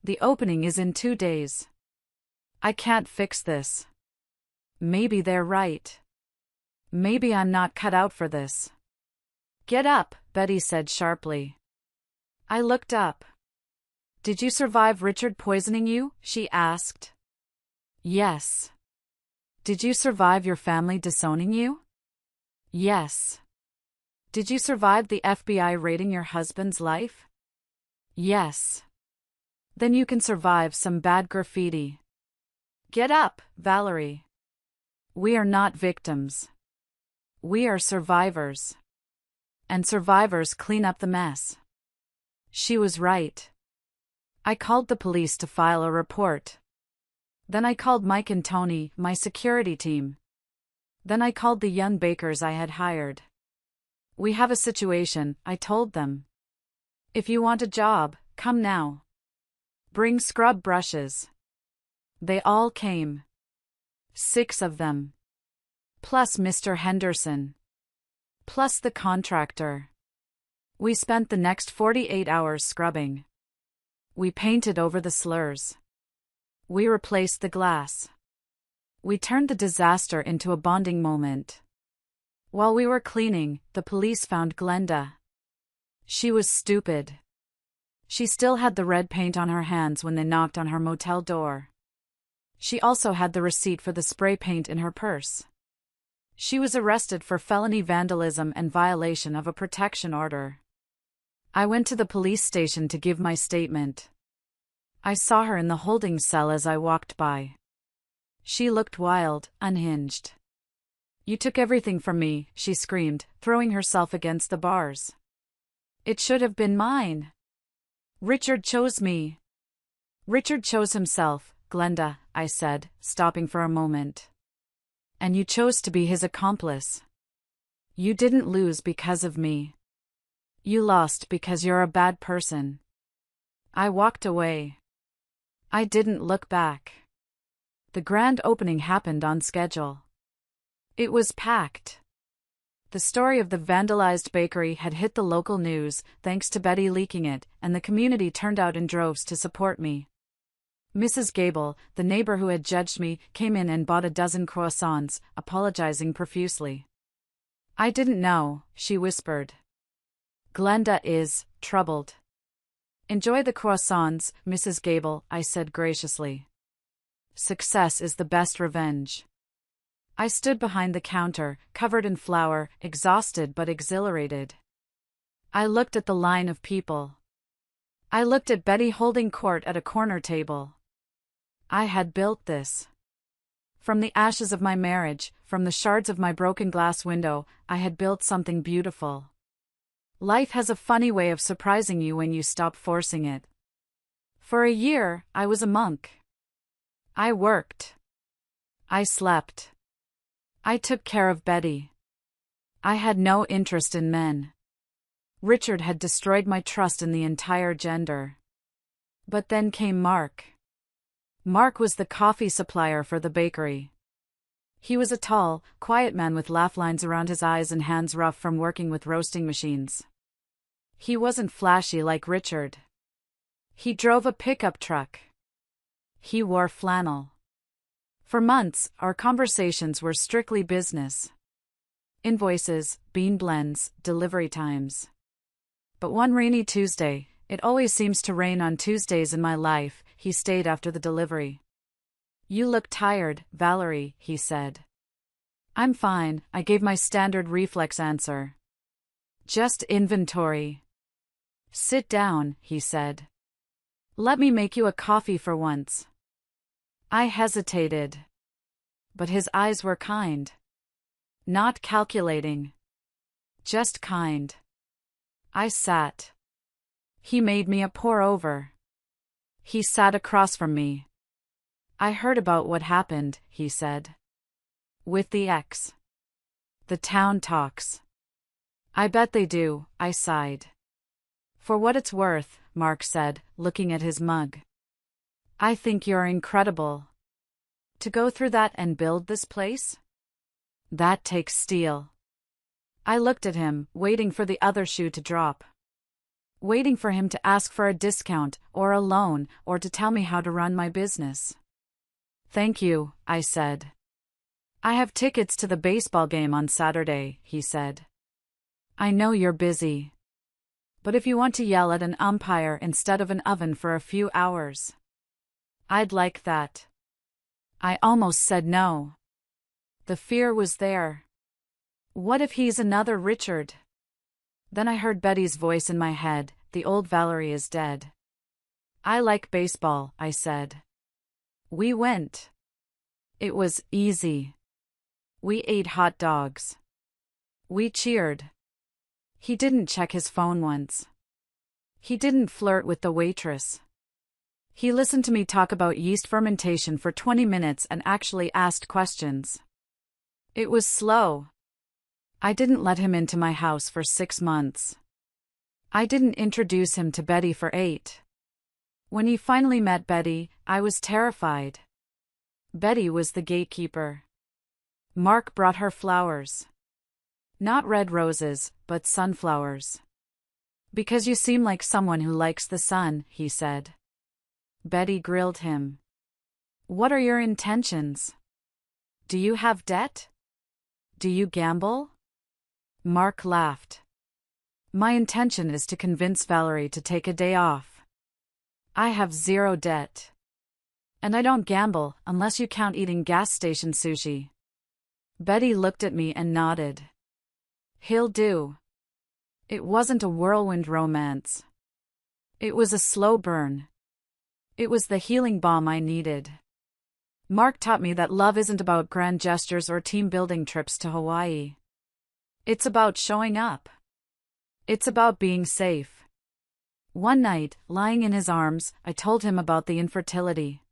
The opening is in 2 days. I can't fix this. Maybe they're right. Maybe I'm not cut out for this. Get up, Betty said sharply. I looked up. Did you survive Richard poisoning you? She asked. Yes. Did you survive your family disowning you? Yes. Did you survive the FBI raiding your husband's life? Yes. Then you can survive some bad graffiti. Get up, Valerie. We are not victims. We are survivors. And survivors clean up the mess. She was right. I called the police to file a report. Then I called Mike and Tony, my security team. Then I called the young bakers I had hired. We have a situation, I told them. If you want a job, come now. Bring scrub brushes. They all came. 6 of them. Plus Mr. Henderson. Plus the contractor. We spent the next 48 hours scrubbing. We painted over the slurs. We replaced the glass. We turned the disaster into a bonding moment. While we were cleaning, the police found Glenda. She was stupid. She still had the red paint on her hands when they knocked on her motel door. She also had the receipt for the spray paint in her purse. She was arrested for felony vandalism and violation of a protection order. I went to the police station to give my statement. I saw her in the holding cell as I walked by. She looked wild, unhinged. You took everything from me, she screamed, throwing herself against the bars. It should have been mine. Richard chose me. Richard chose himself, Glenda, I said, stopping for a moment. And you chose to be his accomplice. You didn't lose because of me. You lost because you're a bad person. I walked away. I didn't look back. The grand opening happened on schedule. It was packed. The story of the vandalized bakery had hit the local news, thanks to Betty leaking it, and the community turned out in droves to support me. Mrs. Gable, the neighbor who had judged me, came in and bought a dozen croissants, apologizing profusely. I didn't know, she whispered. Glenda is troubled. Enjoy the croissants, Mrs. Gable, I said graciously. Success is the best revenge. I stood behind the counter, covered in flour, exhausted but exhilarated. I looked at the line of people. I looked at Betty holding court at a corner table. I had built this. From the ashes of my marriage, from the shards of my broken glass window, I had built something beautiful. Life has a funny way of surprising you when you stop forcing it. For a year, I was a monk. I worked. I slept. I took care of Betty. I had no interest in men. Richard had destroyed my trust in the entire gender. But then came Mark. Mark was the coffee supplier for the bakery. He was a tall, quiet man with laugh lines around his eyes and hands rough from working with roasting machines. He wasn't flashy like Richard. He drove a pickup truck. He wore flannel. For months, our conversations were strictly business. Invoices, bean blends, delivery times. But one rainy Tuesday, it always seems to rain on Tuesdays in my life, he stayed after the delivery. You look tired, Valerie, he said. I'm fine, I gave my standard reflex answer. Just inventory. Sit down, he said. Let me make you a coffee for once. I hesitated. But his eyes were kind. Not calculating. Just kind. I sat. He made me a pour-over. He sat across from me. I heard about what happened, he said. With the ex. The town talks. I bet they do, I sighed. For what it's worth, Mark said, looking at his mug. I think you're incredible. To go through that and build this place? That takes steel. I looked at him, waiting for the other shoe to drop. Waiting for him to ask for a discount, or a loan, or to tell me how to run my business. Thank you, I said. I have tickets to the baseball game on Saturday, he said. I know you're busy. But if you want to yell at an umpire instead of an oven for a few hours, I'd like that. I almost said no. The fear was there. What if he's another Richard? Then I heard Betty's voice in my head, the old Valerie is dead. I like baseball, I said. We went. It was easy. We ate hot dogs. We cheered. He didn't check his phone once. He didn't flirt with the waitress. He listened to me talk about yeast fermentation for 20 minutes and actually asked questions. It was slow. I didn't let him into my house for 6 months. I didn't introduce him to Betty for 8. When he finally met Betty, I was terrified. Betty was the gatekeeper. Mark brought her flowers. Not red roses, but sunflowers. Because you seem like someone who likes the sun, he said. Betty grilled him. What are your intentions? Do you have debt? Do you gamble? Mark laughed. My intention is to convince Valerie to take a day off. I have 0 debt. And I don't gamble, unless you count eating gas station sushi. Betty looked at me and nodded. He'll do. It wasn't a whirlwind romance. It was a slow burn. It was the healing balm I needed. Mark taught me that love isn't about grand gestures or team-building trips to Hawaii. It's about showing up. It's about being safe. One night, lying in his arms, I told him about the infertility.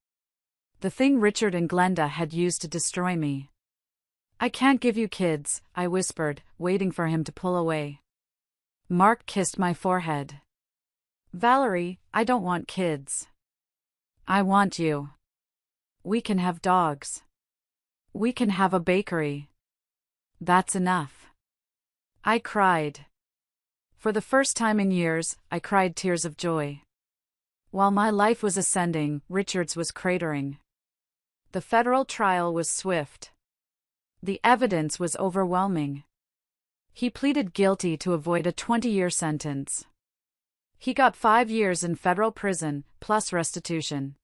The thing Richard and Glenda had used to destroy me. I can't give you kids, I whispered, waiting for him to pull away. Mark kissed my forehead. Valerie, I don't want kids. I want you. We can have dogs. We can have a bakery. That's enough. I cried. For the first time in years, I cried tears of joy. While my life was ascending, Richard's was cratering. The federal trial was swift. The evidence was overwhelming. He pleaded guilty to avoid a 20-year sentence. He got 5 years in federal prison, plus restitution.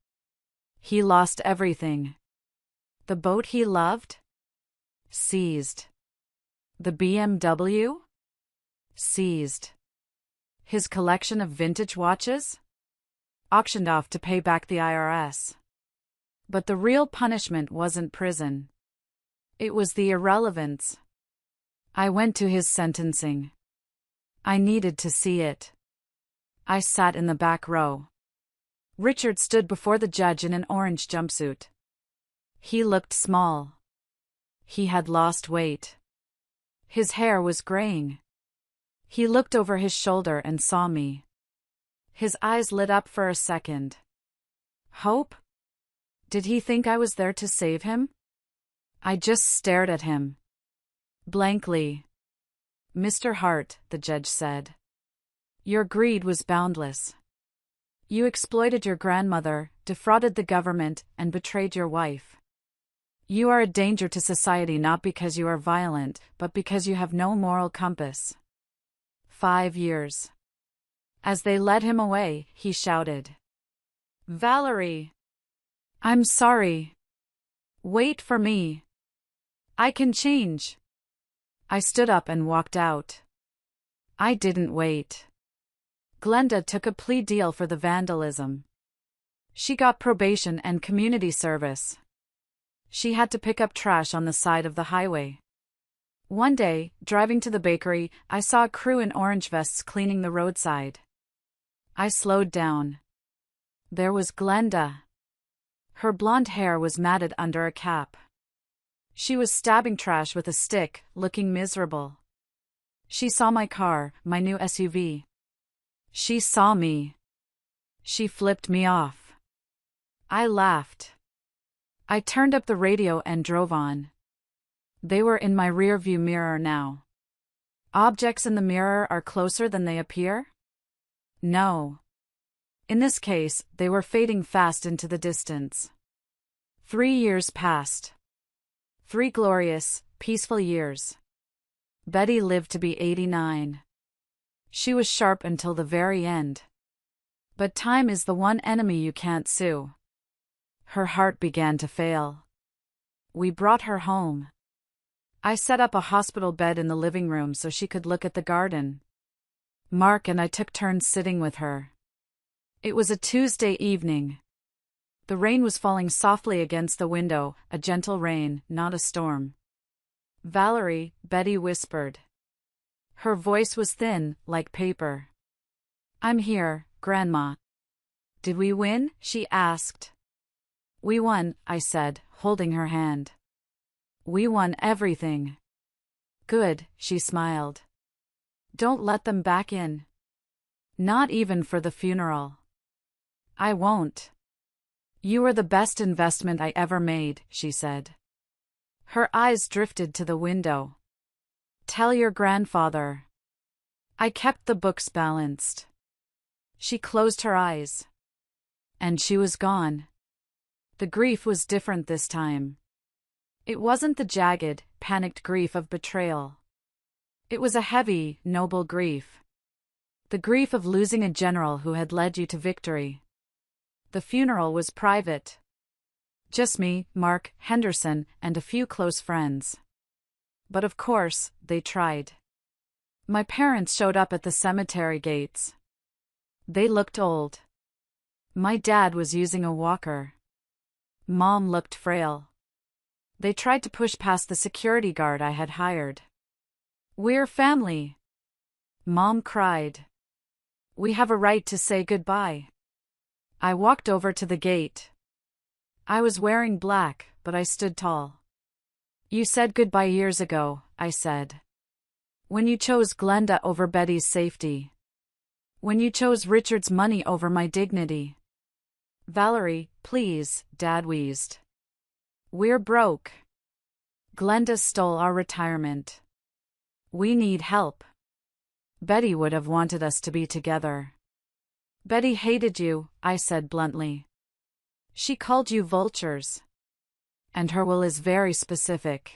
He lost everything. The boat he loved? Seized. The BMW? Seized. His collection of vintage watches? Auctioned off to pay back the IRS. But the real punishment wasn't prison. It was the irrelevance. I went to his sentencing. I needed to see it. I sat in the back row. Richard stood before the judge in an orange jumpsuit. He looked small. He had lost weight. His hair was graying. He looked over his shoulder and saw me. His eyes lit up for a second. Hope? Did he think I was there to save him? I just stared at him. Blankly. Mr. Hart, the judge said. Your greed was boundless. You exploited your grandmother, defrauded the government, and betrayed your wife. You are a danger to society not because you are violent, but because you have no moral compass. 5 years. As they led him away, he shouted. Valery! I'm sorry. Wait for me. I can change. I stood up and walked out. I didn't wait. Glenda took a plea deal for the vandalism. She got probation and community service. She had to pick up trash on the side of the highway. One day, driving to the bakery, I saw a crew in orange vests cleaning the roadside. I slowed down. There was Glenda. Her blonde hair was matted under a cap. She was stabbing trash with a stick, looking miserable. She saw my car, my new SUV. She saw me. She flipped me off. I laughed. I turned up the radio and drove on. They were in my rearview mirror now. Objects in the mirror are closer than they appear? No. In this case, they were fading fast into the distance. 3 years passed. 3 glorious, peaceful years. Betty lived to be 89. She was sharp until the very end. But time is the one enemy you can't sue. Her heart began to fail. We brought her home. I set up a hospital bed in the living room so she could look at the garden. Mark and I took turns sitting with her. It was a Tuesday evening. The rain was falling softly against the window, a gentle rain, not a storm. Valery, Betty whispered. Her voice was thin, like paper. I'm here, Grandma. Did we win? She asked. We won, I said, holding her hand. We won everything. Good, she smiled. Don't let them back in. Not even for the funeral. I won't. You were the best investment I ever made, she said. Her eyes drifted to the window. Tell your grandfather. I kept the books balanced. She closed her eyes. And she was gone. The grief was different this time. It wasn't the jagged, panicked grief of betrayal. It was a heavy, noble grief. The grief of losing a general who had led you to victory. The funeral was private. Just me, Mark, Henderson, and a few close friends. But of course, they tried. My parents showed up at the cemetery gates. They looked old. My dad was using a walker. Mom looked frail. They tried to push past the security guard I had hired. We're family. Mom cried. We have a right to say goodbye. I walked over to the gate. I was wearing black, but I stood tall. You said goodbye years ago, I said. When you chose Glenda over Betty's safety. When you chose Richard's money over my dignity. Valery, please, Dad wheezed. We're broke. Glenda stole our retirement. We need help. Betty would have wanted us to be together. Betty hated you, I said bluntly. She called you vultures. And her will is very specific.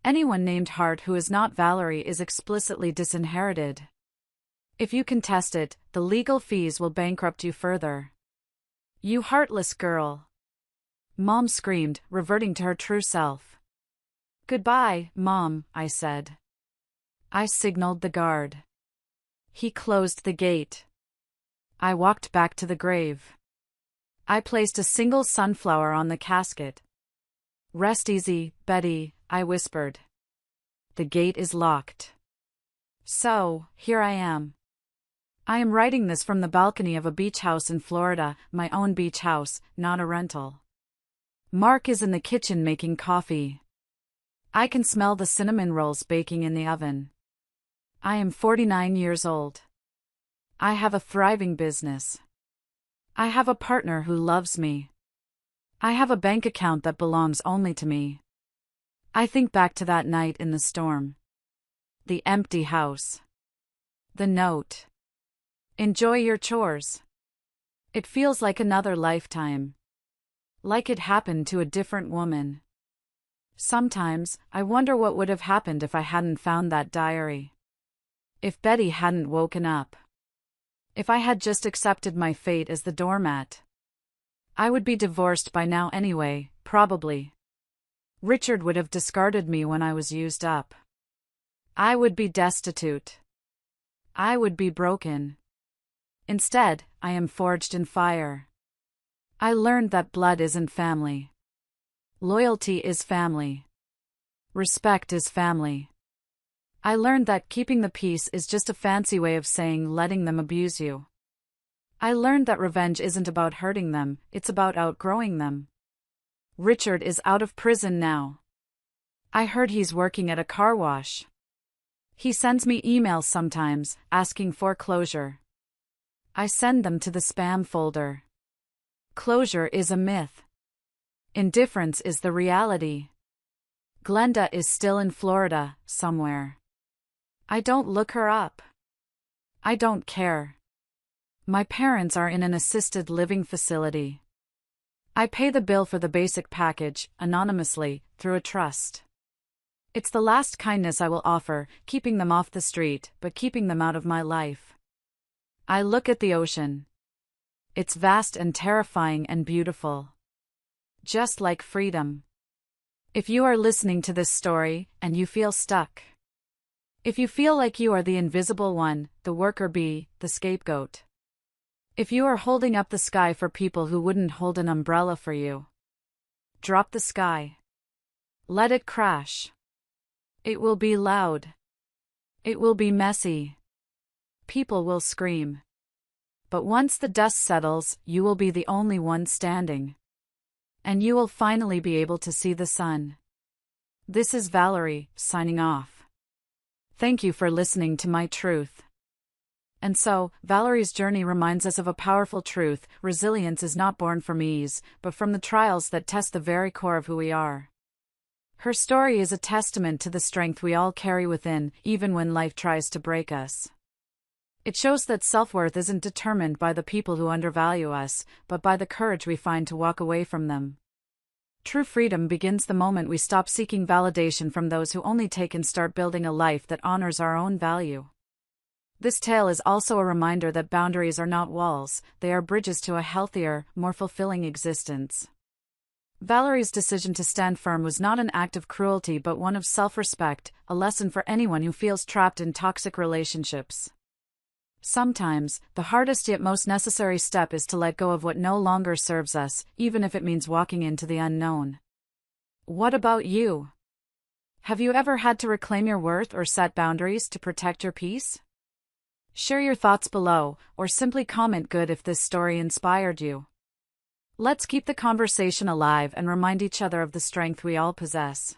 Anyone named Hart who is not Valery is explicitly disinherited. If you contest it, the legal fees will bankrupt you further. You heartless girl. Mom screamed, reverting to her true self. Goodbye, Mom, I said. I signaled the guard. He closed the gate. I walked back to the grave. I placed a single sunflower on the casket. Rest easy, Betty, I whispered. The gate is locked. So, here I am. I am writing this from the balcony of a beach house in Florida, my own beach house, not a rental. Mark is in the kitchen making coffee. I can smell the cinnamon rolls baking in the oven. I am 49 years old. I have a thriving business. I have a partner who loves me. I have a bank account that belongs only to me. I think back to that night in the storm. The empty house. The note. Enjoy your chores. It feels like another lifetime. Like it happened to a different woman. Sometimes, I wonder what would have happened if I hadn't found that diary. If Betty hadn't woken up. If I had just accepted my fate as the doormat. I would be divorced by now anyway, probably. Richard would have discarded me when I was used up. I would be destitute. I would be broken. Instead, I am forged in fire. I learned that blood isn't family. Loyalty is family. Respect is family. I learned that keeping the peace is just a fancy way of saying letting them abuse you. I learned that revenge isn't about hurting them, it's about outgrowing them. Richard is out of prison now. I heard he's working at a car wash. He sends me emails sometimes, asking for closure. I send them to the spam folder. Closure is a myth. Indifference is the reality. Glenda is still in Florida, somewhere. I don't look her up. I don't care. My parents are in an assisted living facility. I pay the bill for the basic package, anonymously, through a trust. It's the last kindness I will offer, keeping them off the street, but keeping them out of my life. I look at the ocean. It's vast and terrifying and beautiful. Just like freedom. If you are listening to this story, and you feel stuck. If you feel like you are the invisible one, the worker bee, the scapegoat. If you are holding up the sky for people who wouldn't hold an umbrella for you. Drop the sky. Let it crash. It will be loud. It will be messy. People will scream. But once the dust settles, you will be the only one standing. And you will finally be able to see the sun. This is Valerie, signing off. Thank you for listening to my truth. And so, Valerie's journey reminds us of a powerful truth: resilience is not born from ease, but from the trials that test the very core of who we are. Her story is a testament to the strength we all carry within, even when life tries to break us. It shows that self-worth isn't determined by the people who undervalue us, but by the courage we find to walk away from them. True freedom begins the moment we stop seeking validation from those who only take and start building a life that honors our own value. This tale is also a reminder that boundaries are not walls, they are bridges to a healthier, more fulfilling existence. Valerie's decision to stand firm was not an act of cruelty but one of self-respect, a lesson for anyone who feels trapped in toxic relationships. Sometimes, the hardest yet most necessary step is to let go of what no longer serves us, even if it means walking into the unknown. What about you? Have you ever had to reclaim your worth or set boundaries to protect your peace? Share your thoughts below, or simply comment good if this story inspired you. Let's keep the conversation alive and remind each other of the strength we all possess.